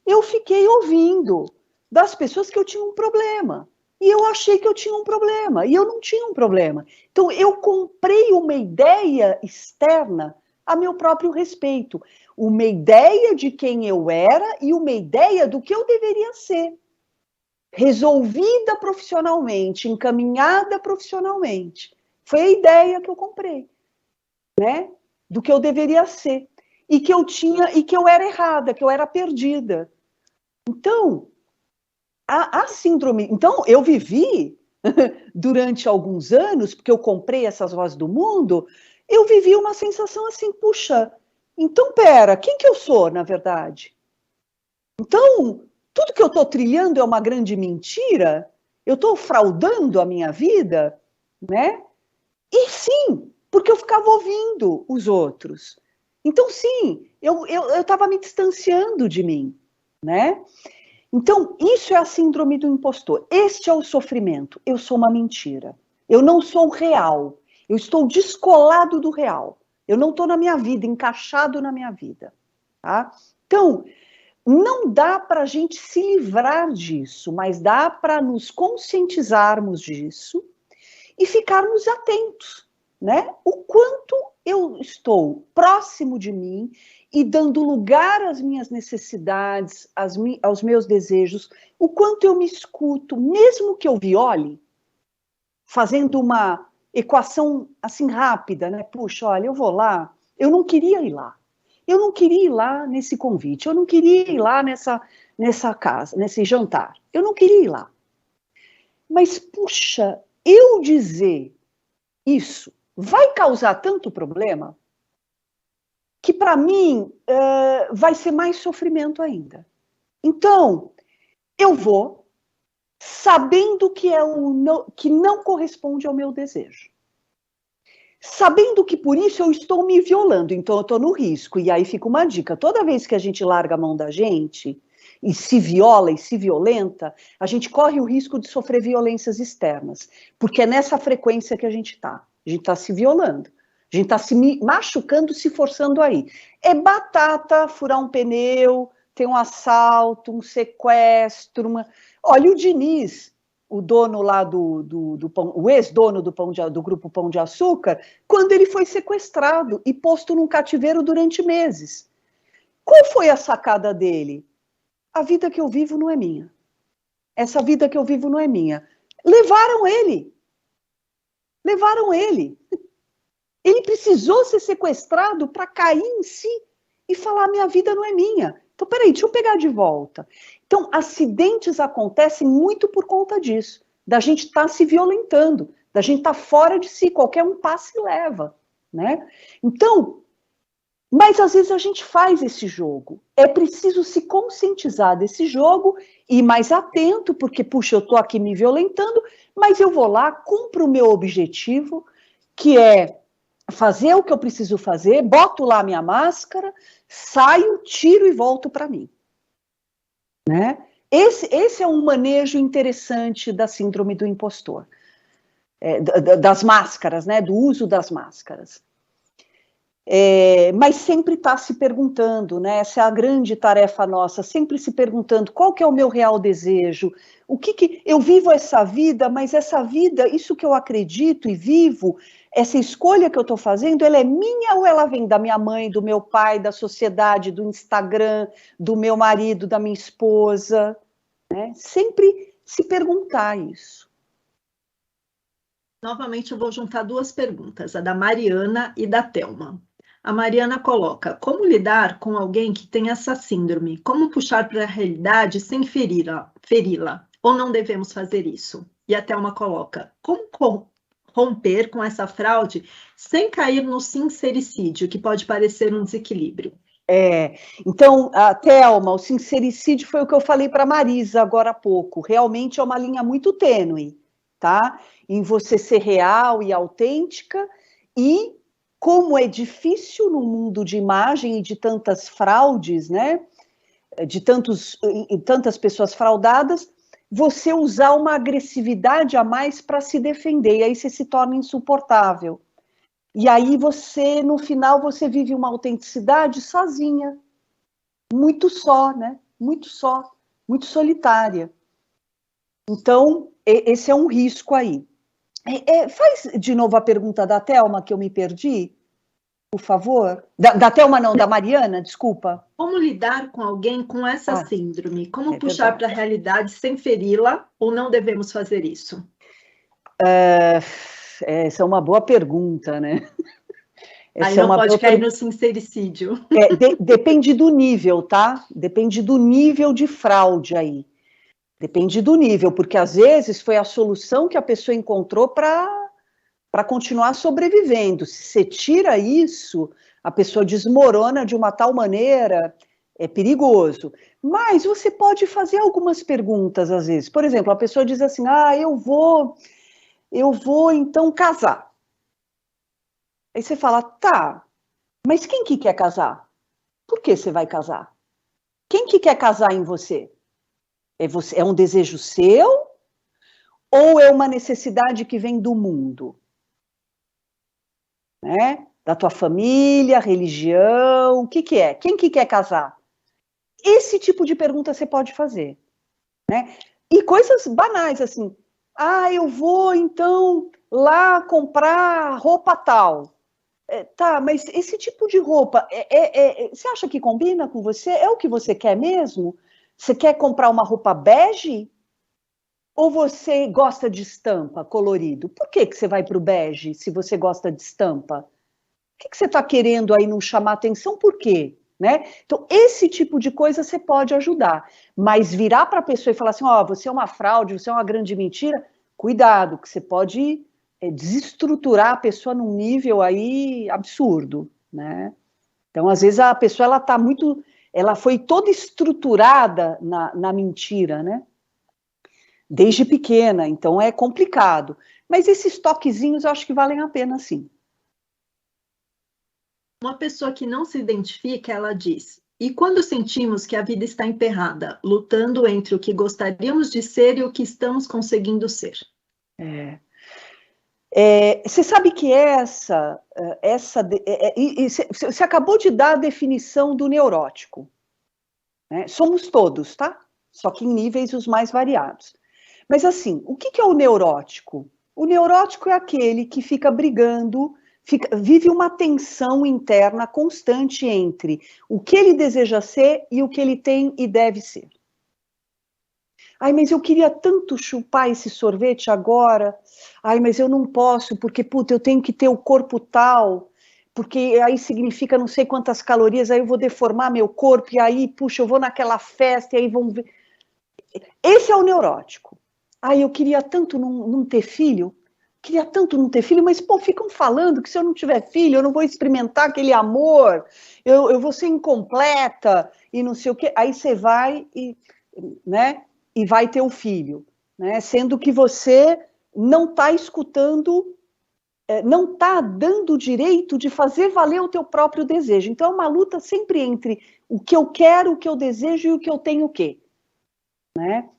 Eu fiquei ouvindo das pessoas que eu tinha um problema. E eu achei que eu tinha um problema, e eu não tinha um problema. Então, eu comprei uma ideia externa a meu próprio respeito. Uma ideia de quem eu era e uma ideia do que eu deveria ser. Resolvida profissionalmente, encaminhada profissionalmente. Foi a ideia que eu comprei, né? do que eu deveria ser, e que eu era errada, que eu era perdida. Então, a síndrome... Então, eu vivi, durante alguns anos, porque eu comprei essas vozes do mundo, eu vivi uma sensação assim, puxa, então, pera, quem que eu sou, na verdade? Então, tudo que eu estou trilhando é uma grande mentira? Eu estou fraudando a minha vida, né? E sim, porque eu ficava ouvindo os outros. Então, sim, eu estava me distanciando de mim, né? Então, isso é a síndrome do impostor. Este é o sofrimento. Eu sou uma mentira. Eu não sou real. Eu estou descolado do real. Eu não estou na minha vida, encaixado na minha vida. Tá? Então, não dá para a gente se livrar disso, mas dá para nos conscientizarmos disso e ficarmos atentos, né? O quanto eu estou próximo de mim e dando lugar às minhas necessidades, aos meus desejos, o quanto eu me escuto, mesmo que eu viole, fazendo uma equação assim rápida, né? Puxa, olha, eu vou lá, eu não queria ir lá. Eu não queria ir lá nesse convite, eu não queria ir lá nessa casa, nesse jantar. Eu não queria ir lá. Mas, puxa, eu dizer isso vai causar tanto problema que, para mim, vai ser mais sofrimento ainda. Então, eu vou sabendo que que não corresponde ao meu desejo. Sabendo que por isso eu estou me violando, então eu estou no risco. E aí fica uma dica: toda vez que a gente larga a mão da gente e se viola e se violenta, a gente corre o risco de sofrer violências externas, porque é nessa frequência que a gente está. A gente está se violando, a gente está se machucando, se forçando aí. É batata furar um pneu, ter um assalto, um sequestro. Olha, o Diniz, o dono lá do pão, o ex-dono do grupo Pão de Açúcar, quando ele foi sequestrado e posto num cativeiro durante meses. Qual foi a sacada dele? A vida que eu vivo não é minha. Essa vida que eu vivo não é minha. Levaram ele. Levaram ele. Ele precisou ser sequestrado para cair em si e falar: minha vida não é minha. Então, peraí, deixa eu pegar de volta. Então, acidentes acontecem muito por conta disso, da gente estar se violentando, da gente estar fora de si, qualquer um passo e leva, né? Então, mas às vezes a gente faz esse jogo. É preciso se conscientizar desse jogo e ir mais atento, porque, puxa, eu estou aqui me violentando, mas eu vou lá, cumpro o meu objetivo, que é fazer o que eu preciso fazer, boto lá a minha máscara, saio, tiro e volto para mim. Né? Esse é um manejo interessante da síndrome do impostor, das máscaras, né? Do uso das máscaras. Mas sempre está se perguntando, né? Essa é a grande tarefa nossa, sempre se perguntando qual que é o meu real desejo, o que eu vivo essa vida, mas essa vida, isso que eu acredito e vivo, essa escolha que eu estou fazendo, ela é minha ou ela vem da minha mãe, do meu pai, da sociedade, do Instagram, do meu marido, da minha esposa, né? Sempre se perguntar isso. Novamente eu vou juntar duas perguntas, a da Mariana e da Thelma. A Mariana coloca: como lidar com alguém que tem essa síndrome? Como puxar para a realidade sem feri-la? Ou não devemos fazer isso? E a Thelma coloca: como romper com essa fraude sem cair no sincericídio, que pode parecer um desequilíbrio? Então, a Thelma, o sincericídio foi o que eu falei para a Marisa agora há pouco. Realmente é uma linha muito tênue, tá? Em você ser real e autêntica, e como é difícil no mundo de imagem e de tantas fraudes, né? De tantas pessoas fraudadas, você usar uma agressividade a mais para se defender, e aí você se torna insuportável. E aí você, no final, você vive uma autenticidade sozinha, muito só, né? Muito só, muito solitária. Então, esse é um risco aí. Faz de novo a pergunta da Thelma, que eu me perdi, por favor. Da Thelma não, da Mariana, desculpa. Como lidar com alguém com essa síndrome? Como puxar para a realidade sem feri-la, ou não devemos fazer isso? Essa é uma boa pergunta, né? Aí não pode cair no sincericídio. Depende do nível, tá? Depende do nível de fraude aí. Depende do nível, porque às vezes foi a solução que a pessoa encontrou para continuar sobrevivendo. Se você tira isso, a pessoa desmorona de uma tal maneira, é perigoso. Mas você pode fazer algumas perguntas às vezes. Por exemplo, a pessoa diz assim: eu vou então casar. Aí você fala: tá, mas quem que quer casar? Por que você vai casar? Quem que quer casar em você? É um desejo seu ou é uma necessidade que vem do mundo? Né? Da tua família, religião, o que que é? Quem que quer casar? Esse tipo de pergunta você pode fazer. Né? E coisas banais, assim: eu vou então lá comprar roupa tal. Tá, mas esse tipo de roupa, você acha que combina com você? É o que você quer mesmo? Você quer comprar uma roupa bege? Ou você gosta de estampa, colorido? Por que você vai para o bege se você gosta de estampa? O que você está querendo aí não chamar atenção? Por quê? Né? Então, esse tipo de coisa você pode ajudar. Mas virar para a pessoa e falar assim: você é uma fraude, você é uma grande mentira, cuidado, que você pode desestruturar a pessoa num nível aí absurdo. Né? Então, às vezes, a pessoa ela foi toda estruturada na mentira, né? Desde pequena, então é complicado. Mas esses toquezinhos eu acho que valem a pena, sim. Uma pessoa que não se identifica, ela diz: e quando sentimos que a vida está emperrada, lutando entre o que gostaríamos de ser e o que estamos conseguindo ser? Você sabe que você acabou de dar a definição do neurótico. Né? Somos todos, tá? Só que em níveis os mais variados. Mas assim, o que é o neurótico? O neurótico é aquele que fica brigando, vive uma tensão interna constante entre o que ele deseja ser e o que ele tem e deve ser. Mas eu queria tanto chupar esse sorvete agora. Mas eu não posso, porque, eu tenho que ter o corpo tal, porque aí significa não sei quantas calorias, aí eu vou deformar meu corpo, e aí, eu vou naquela festa, e aí vão ver. Esse é o neurótico. Eu queria tanto não ter filho, mas, ficam falando que se eu não tiver filho, eu não vou experimentar aquele amor, eu vou ser incompleta, e não sei o quê. Aí você vai e vai ter um filho, né? Sendo que você não está escutando, não está dando o direito de fazer valer o teu próprio desejo. Então, é uma luta sempre entre o que eu quero, o que eu desejo e o que eu tenho o quê. Né?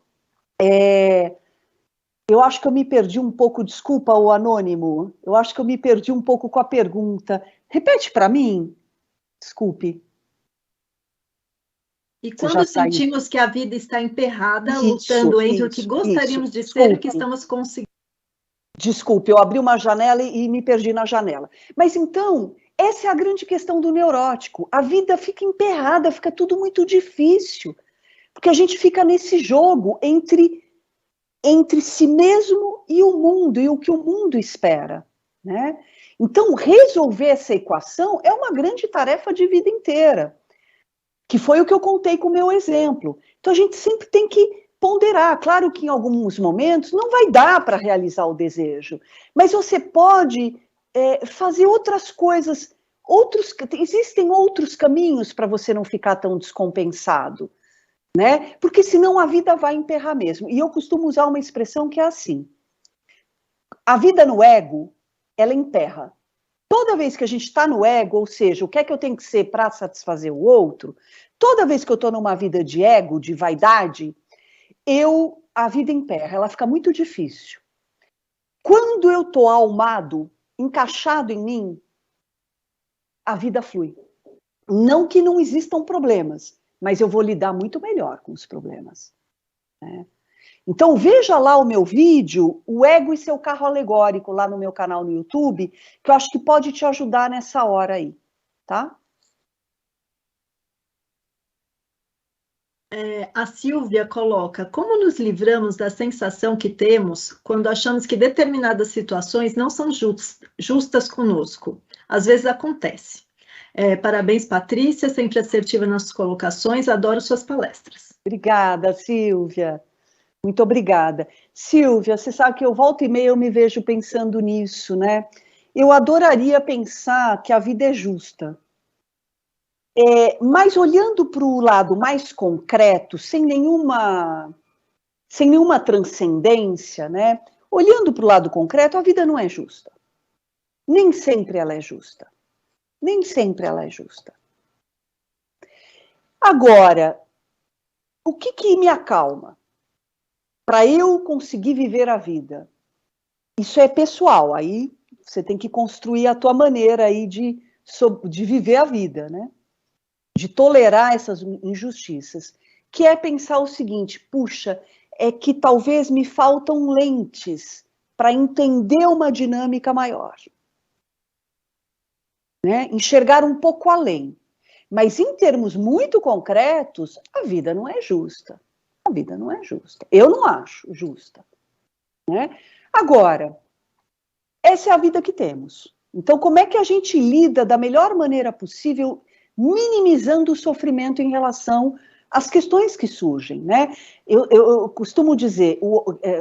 Eu acho que eu me perdi um pouco, desculpa, o anônimo, eu acho que eu me perdi um pouco com a pergunta. Repete para mim, desculpe. E quando sentimos que a vida está emperrada, lutando entre o que gostaríamos de ser e o que estamos conseguindo. Desculpe, eu abri uma janela e me perdi na janela. Mas então, essa é a grande questão do neurótico. A vida fica emperrada, fica tudo muito difícil. Porque a gente fica nesse jogo entre si mesmo e o mundo, e o que o mundo espera. Né? Então, resolver essa equação é uma grande tarefa de vida inteira. Que foi o que eu contei com o meu exemplo. Então, a gente sempre tem que ponderar. Claro que em alguns momentos não vai dar para realizar o desejo, mas você pode fazer outras coisas, existem outros caminhos para você não ficar tão descompensado, né? Porque senão a vida vai emperrar mesmo. E eu costumo usar uma expressão que é assim: a vida no ego, ela emperra. Toda vez que a gente está no ego, ou seja, o que é que eu tenho que ser para satisfazer o outro, toda vez que eu estou numa vida de ego, de vaidade, a vida emperra, ela fica muito difícil. Quando eu estou almado, encaixado em mim, a vida flui. Não que não existam problemas, mas eu vou lidar muito melhor com os problemas. Né? Então, veja lá o meu vídeo, o ego e seu carro alegórico, lá no meu canal no YouTube, que eu acho que pode te ajudar nessa hora aí, tá? A Silvia coloca: como nos livramos da sensação que temos quando achamos que determinadas situações não são justas conosco? Às vezes acontece. Parabéns, Patrícia, sempre assertiva nas colocações, adoro suas palestras. Obrigada, Silvia. Muito obrigada. Silvia, você sabe que eu volta e meia eu me vejo pensando nisso, né? Eu adoraria pensar que a vida é justa. Mas olhando para o lado mais concreto, sem nenhuma transcendência, né? Olhando para o lado concreto, a vida não é justa. Nem sempre ela é justa. Nem sempre ela é justa. Agora, o que me acalma para eu conseguir viver a vida? Isso é pessoal, aí você tem que construir a tua maneira aí de viver a vida, né? De tolerar essas injustiças, que é pensar o seguinte, puxa, é que talvez me faltam lentes para entender uma dinâmica maior. Né? Enxergar um pouco além. Mas em termos muito concretos, a vida não é justa. A vida não é justa. Eu não acho justa. Né? Agora, essa é a vida que temos. Então, como é que a gente lida da melhor maneira possível, minimizando o sofrimento em relação às questões que surgem, né? Eu costumo dizer,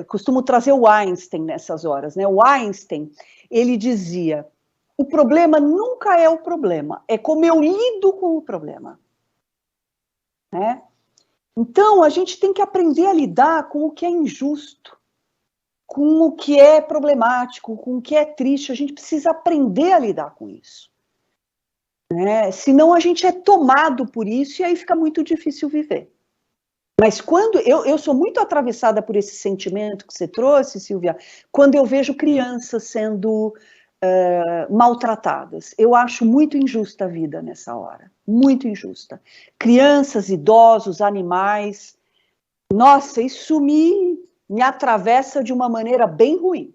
costumo trazer o Einstein nessas horas, né? O Einstein, ele dizia, o problema nunca é o problema, é como eu lido com o problema. Né? Então, a gente tem que aprender a lidar com o que é injusto, com o que é problemático, com o que é triste, a gente precisa aprender a lidar com isso. Né? Senão a gente é tomado por isso e aí fica muito difícil viver. Mas quando eu sou muito atravessada por esse sentimento que você trouxe, Silvia, quando eu vejo crianças sendo maltratadas. Eu acho muito injusta a vida nessa hora, muito injusta. Crianças, idosos, animais, nossa, isso me atravessa de uma maneira bem ruim,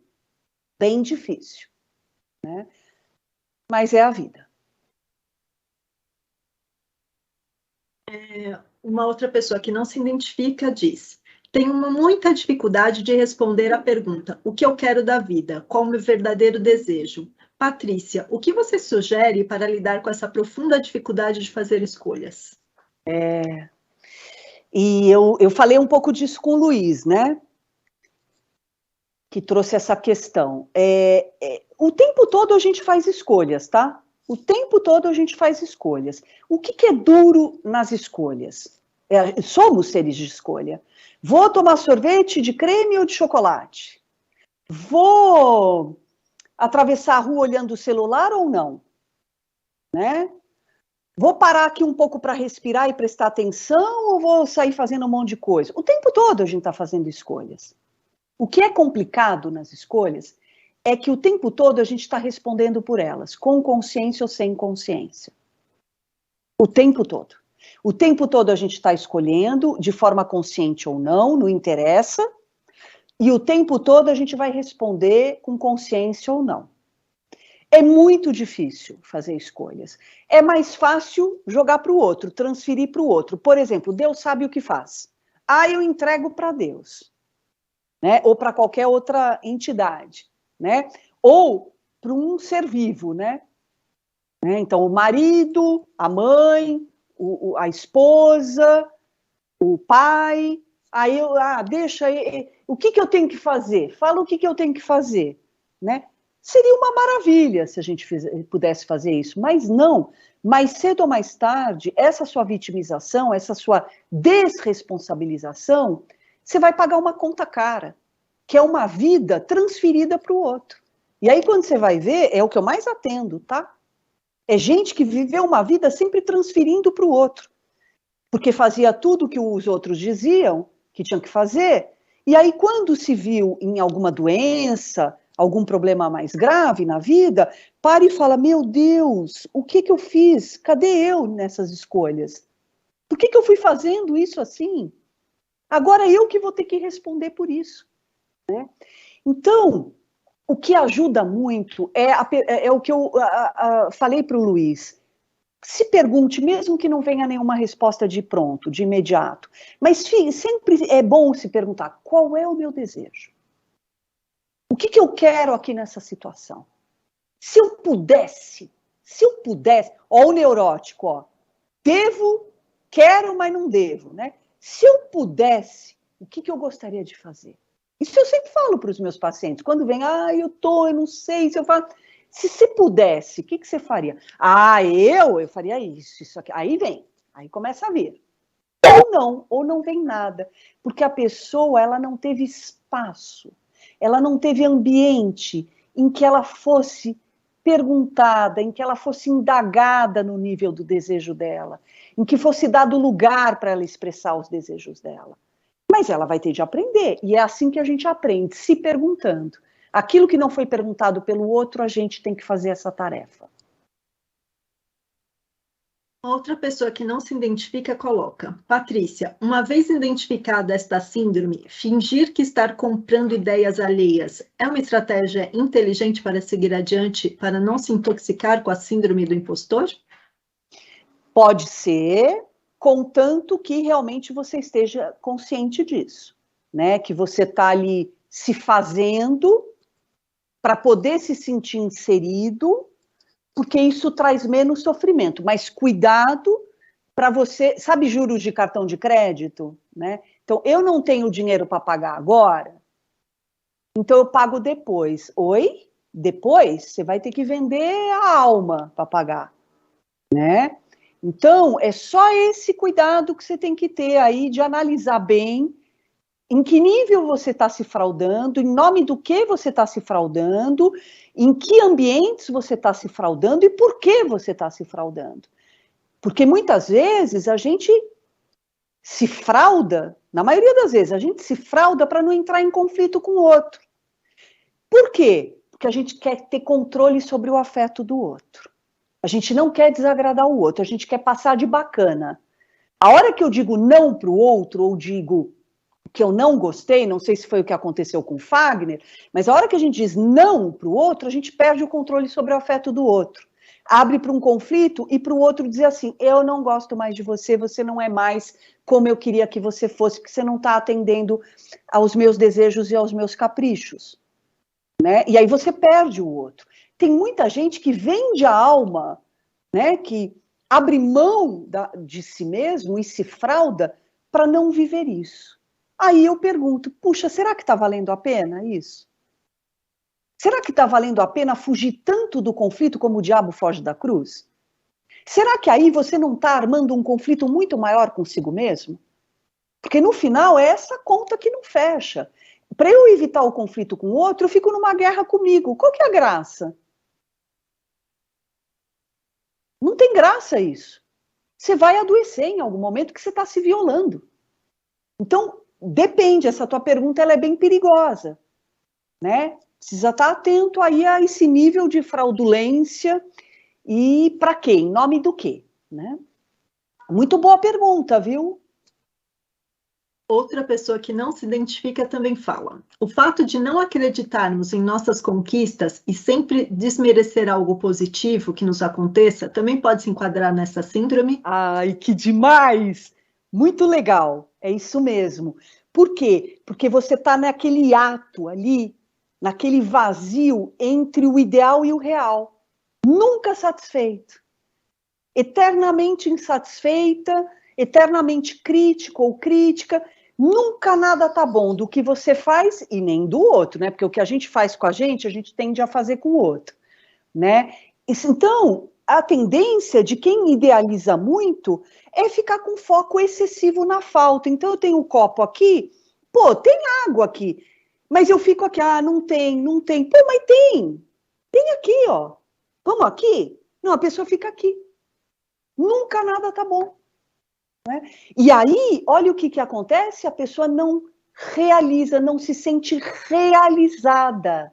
bem difícil, né? Mas é a vida. Uma outra pessoa que não se identifica diz: tenho muita dificuldade de responder à pergunta: o que eu quero da vida? Qual o meu verdadeiro desejo? Patrícia, o que você sugere para lidar com essa profunda dificuldade de fazer escolhas? E eu falei um pouco disso com o Luiz, né? Que trouxe essa questão. O tempo todo a gente faz escolhas, tá? O tempo todo a gente faz escolhas. O que é duro nas escolhas? Somos seres de escolha. Vou tomar sorvete de creme ou de chocolate? Vou atravessar a rua olhando o celular ou não? Né? Vou parar aqui um pouco para respirar e prestar atenção ou vou sair fazendo um monte de coisa? O tempo todo a gente está fazendo escolhas. O que é complicado nas escolhas é que o tempo todo a gente está respondendo por elas, com consciência ou sem consciência. O tempo todo. O tempo todo a gente está escolhendo, de forma consciente ou não interessa, e o tempo todo a gente vai responder com consciência ou não. É muito difícil fazer escolhas. É mais fácil jogar para o outro, transferir para o outro. Por exemplo, Deus sabe o que faz. Eu entrego para Deus. Né? Ou para qualquer outra entidade. Né? Ou para um ser vivo. Né? Então, o marido, a mãe, a esposa, o pai. Aí deixa aí. O que eu tenho que fazer? Fala o que eu tenho que fazer. Né? Seria uma maravilha se a gente pudesse fazer isso, mas não. Mais cedo ou mais tarde, essa sua vitimização, essa sua desresponsabilização, você vai pagar uma conta cara, que é uma vida transferida para o outro. E aí, quando você vai ver, é o que eu mais atendo, tá? É gente que viveu uma vida sempre transferindo para o outro, porque fazia tudo o que os outros diziam que tinham que fazer, e aí, quando se viu em alguma doença, algum problema mais grave na vida, para e fala, meu Deus, o que eu fiz? Cadê eu nessas escolhas? Por que eu fui fazendo isso assim? Agora eu que vou ter que responder por isso. Né? Então, o que ajuda muito é o que eu falei para o Luiz. Se pergunte, mesmo que não venha nenhuma resposta de pronto, de imediato, mas sempre é bom se perguntar, qual é o meu desejo? O que eu quero aqui nessa situação? Se eu pudesse Se eu pudesse, ó, o neurótico, ó, devo, quero, mas não devo, né? Se eu pudesse, o que eu gostaria de fazer? Isso eu sempre falo para os meus pacientes. Quando vem, eu não sei se eu faço. Se você pudesse, o que você faria? Eu faria isso aqui. Aí vem, aí começa a vir. Ou não vem nada. Porque a pessoa, ela não teve espaço, ela não teve ambiente em que ela fosse perguntada, em que ela fosse indagada no nível do desejo dela, em que fosse dado lugar para ela expressar os desejos dela. Mas ela vai ter de aprender, e é assim que a gente aprende, se perguntando. Aquilo que não foi perguntado pelo outro, a gente tem que fazer essa tarefa. Outra pessoa que não se identifica coloca: Patrícia, uma vez identificada esta síndrome, fingir que estar comprando ideias alheias é uma estratégia inteligente para seguir adiante, para não se intoxicar com a síndrome do impostor? Pode ser, contanto que realmente você esteja consciente disso, né? Que você está ali se fazendo para poder se sentir inserido, porque isso traz menos sofrimento. Mas cuidado para você, sabe, juros de cartão de crédito, né? Então, eu não tenho dinheiro para pagar agora, então eu pago depois. Oi? Depois você vai ter que vender a alma para pagar, né? Então, é só esse cuidado que você tem que ter aí de analisar bem em que nível você está se fraudando, em nome do que você está se fraudando, em que ambientes você está se fraudando e por que você está se fraudando. Porque muitas vezes a gente se frauda, na maioria das vezes, a gente se frauda para não entrar em conflito com o outro. Por quê? Porque a gente quer ter controle sobre o afeto do outro. A gente não quer desagradar o outro, a gente quer passar de bacana. A hora que eu digo não para o outro, ou digo que eu não gostei, não sei se foi o que aconteceu com o Fagner, mas a hora que a gente diz não para o outro, a gente perde o controle sobre o afeto do outro. Abre para um conflito e para o outro dizer assim, eu não gosto mais de você, você não é mais como eu queria que você fosse, porque você não está atendendo aos meus desejos e aos meus caprichos, né? E aí você perde o outro. Tem muita gente que vende a alma, né, que abre mão de si mesmo e se frauda para não viver isso. Aí eu pergunto, puxa, será que está valendo a pena isso? Será que está valendo a pena fugir tanto do conflito como o diabo foge da cruz? Será que aí você não está armando um conflito muito maior consigo mesmo? Porque no final é essa conta que não fecha. Para eu evitar o conflito com o outro, eu fico numa guerra comigo. Qual que é a graça? Não tem graça isso. Você vai adoecer em algum momento que você está se violando. Então, depende, essa tua pergunta ela é bem perigosa, né? Precisa estar atento aí a esse nível de fraudulência e para quê? Em nome do quê? Né? Muito boa pergunta, viu? Outra pessoa que não se identifica também fala: o fato de não acreditarmos em nossas conquistas e sempre desmerecer algo positivo que nos aconteça também pode se enquadrar nessa síndrome? Ai, que demais! Muito legal, é isso mesmo. Por quê? Porque você está naquele ato ali, naquele vazio entre o ideal e o real. Nunca satisfeito. Eternamente insatisfeita, eternamente crítico ou crítica. Nunca nada tá bom do que você faz e nem do outro, né? Porque o que a gente faz com a gente tende a fazer com o outro, né? Então, a tendência de quem idealiza muito é ficar com foco excessivo na falta. Então, eu tenho um copo aqui, pô, tem água aqui, mas eu fico aqui, não tem, não tem. Pô, mas tem aqui, ó. Vamos aqui? Não, a pessoa fica aqui. Nunca nada tá bom. Né? E aí, olha o que acontece, a pessoa não realiza, não se sente realizada.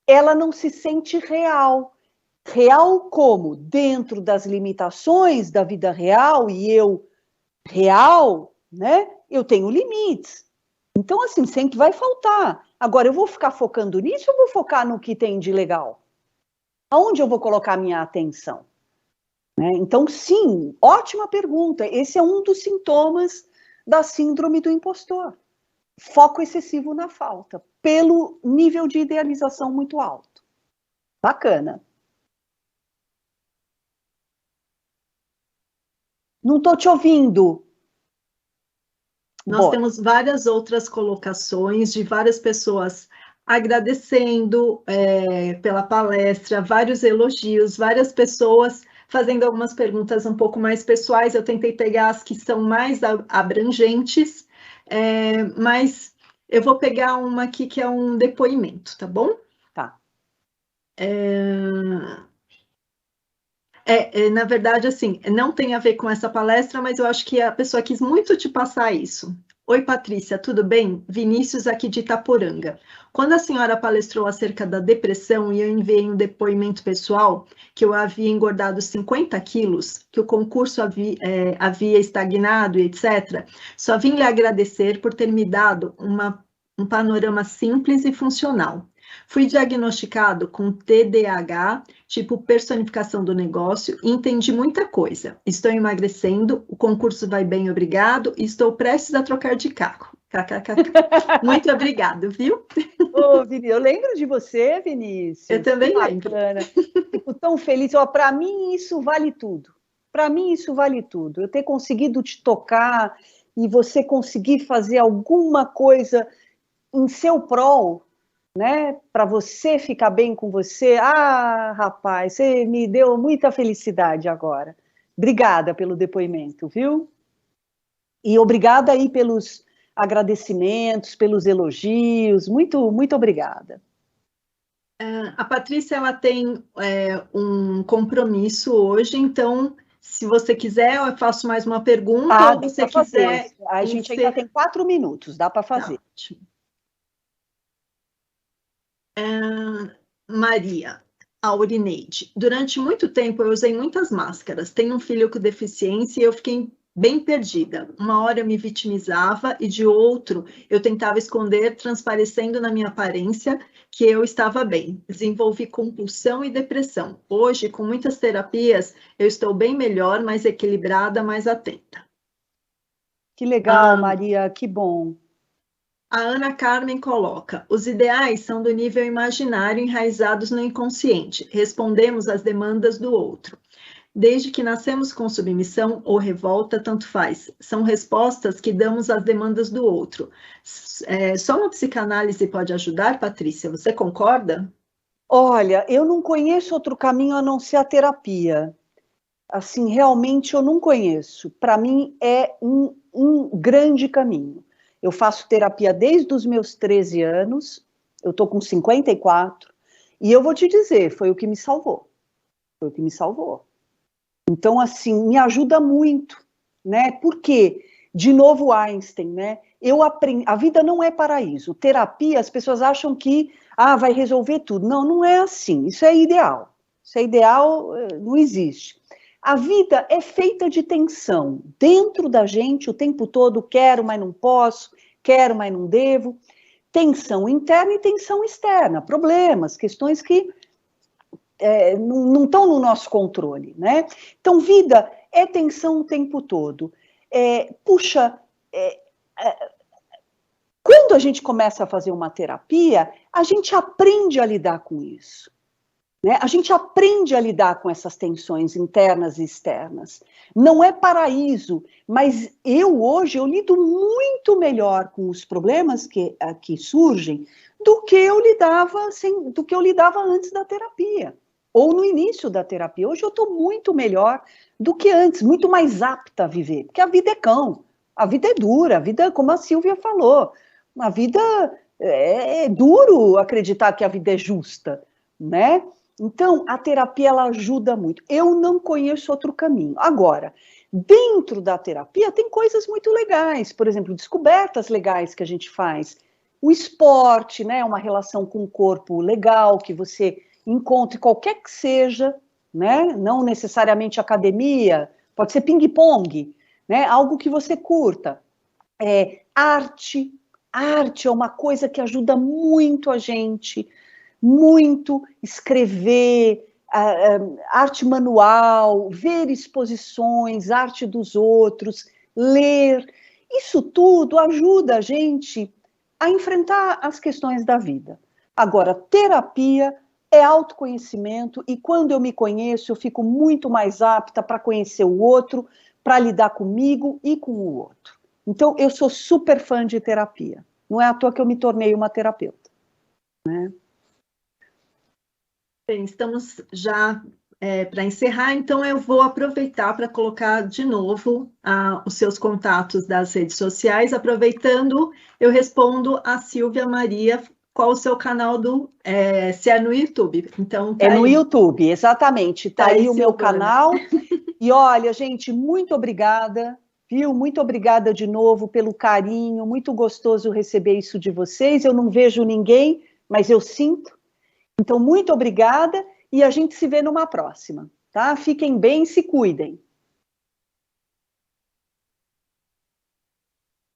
Ela não se sente real. Real como? Dentro das limitações da vida real, e eu, real, né? Eu tenho limites. Então, assim, sempre vai faltar. Agora, eu vou ficar focando nisso ou vou focar no que tem de legal? Aonde eu vou colocar minha atenção? Né? Então, sim, ótima pergunta. Esse é um dos sintomas da síndrome do impostor. Foco excessivo na falta, pelo nível de idealização muito alto. Bacana. Não estou te ouvindo. Nós temos várias outras colocações de várias pessoas agradecendo pela palestra, vários elogios, várias pessoas fazendo algumas perguntas um pouco mais pessoais. Eu tentei pegar as que são mais abrangentes, mas eu vou pegar uma aqui que é um depoimento, tá bom? Tá. Na verdade, assim, não tem a ver com essa palestra, mas eu acho que a pessoa quis muito te passar isso. Oi, Patrícia, tudo bem? Vinícius aqui de Itaporanga. Quando a senhora palestrou acerca da depressão e eu enviei um depoimento pessoal que eu havia engordado 50 quilos, que o concurso havia estagnado e etc., só vim lhe agradecer por ter me dado um panorama simples e funcional. Fui diagnosticado com TDAH, tipo personificação do negócio, e entendi muita coisa. Estou emagrecendo, o concurso vai bem, obrigado, e estou prestes a trocar de carro. Muito obrigado, viu? Ô, Vinícius, eu lembro de você, Vinícius. Eu também lembro. Fico tão feliz. Para mim, isso vale tudo. Para mim, isso vale tudo. Eu ter conseguido te tocar e você conseguir fazer alguma coisa em seu prol, né, para você ficar bem com você. Ah, rapaz, você me deu muita felicidade agora. Obrigada pelo depoimento, viu? E obrigada aí pelos agradecimentos, pelos elogios. Muito, muito obrigada. A Patrícia, ela tem um compromisso hoje, então, se você quiser, eu faço mais uma pergunta, ou você quiser... A gente ainda tem 4 minutos, dá para fazer. Tá, ótimo. Maria Aurineide. Durante muito tempo eu usei muitas máscaras. Tenho um filho com deficiência e eu fiquei bem perdida. Uma hora eu me vitimizava e de outro eu tentava esconder, transparecendo na minha aparência que eu estava bem. Desenvolvi compulsão e depressão. Hoje, com muitas terapias, eu estou bem melhor, mais equilibrada, mais atenta. Que legal, Maria, que bom. A Ana Carmen coloca: os ideais são do nível imaginário enraizados no inconsciente. Respondemos às demandas do outro. Desde que nascemos com submissão ou revolta, tanto faz. São respostas que damos às demandas do outro. Só uma psicanálise pode ajudar, Patrícia? Você concorda? Olha, eu não conheço outro caminho a não ser a terapia. Assim, realmente eu não conheço. Para mim é um grande caminho. Eu faço terapia desde os meus 13 anos, eu estou com 54, e eu vou te dizer, foi o que me salvou. Foi o que me salvou. Então, assim, me ajuda muito, né? Porque, de novo, Einstein, né? Eu aprendi, a vida não é paraíso. Terapia, as pessoas acham que vai resolver tudo. Não, não é assim. Isso é ideal. Isso é ideal, não existe. A vida é feita de tensão. Dentro da gente, o tempo todo, quero, mas não posso, quero, mas não devo. Tensão interna e tensão externa. Problemas, questões que não estão no nosso controle, né? Então, vida é tensão o tempo todo. Quando a gente começa a fazer uma terapia, a gente aprende a lidar com isso. Né? A gente aprende a lidar com essas tensões internas e externas. Não é paraíso, mas hoje eu lido muito melhor com os problemas que surgem do que eu lidava antes da terapia, ou no início da terapia. Hoje eu estou muito melhor do que antes, muito mais apta a viver, porque a vida é cão, a vida é dura, a vida, como a Silvia falou, a vida é duro acreditar que a vida é justa, né? Então, a terapia, ela ajuda muito. Eu não conheço outro caminho. Agora, dentro da terapia, tem coisas muito legais. Por exemplo, descobertas legais que a gente faz. O esporte, né? Uma relação com o corpo legal, que você encontre qualquer que seja, né? Não necessariamente academia, pode ser ping-pong, né? Algo que você curta. Arte. Arte é uma coisa que ajuda muito a gente. Muito escrever, arte manual, ver exposições, arte dos outros, ler. Isso tudo ajuda a gente a enfrentar as questões da vida. Agora, terapia é autoconhecimento e quando eu me conheço, eu fico muito mais apta para conhecer o outro, para lidar comigo e com o outro. Então, eu sou super fã de terapia. Não é à toa que eu me tornei uma terapeuta, né? Bem, estamos já para encerrar, então eu vou aproveitar para colocar de novo os seus contatos das redes sociais. Aproveitando, eu respondo a Silvia Maria, qual o seu canal se é no YouTube. Então, tá no YouTube, exatamente. Está aí o meu canal. E olha, gente, muito obrigada, viu? Muito obrigada de novo pelo carinho, muito gostoso receber isso de vocês. Eu não vejo ninguém, mas eu sinto. Então, muito obrigada e a gente se vê numa próxima, tá? Fiquem bem, se cuidem.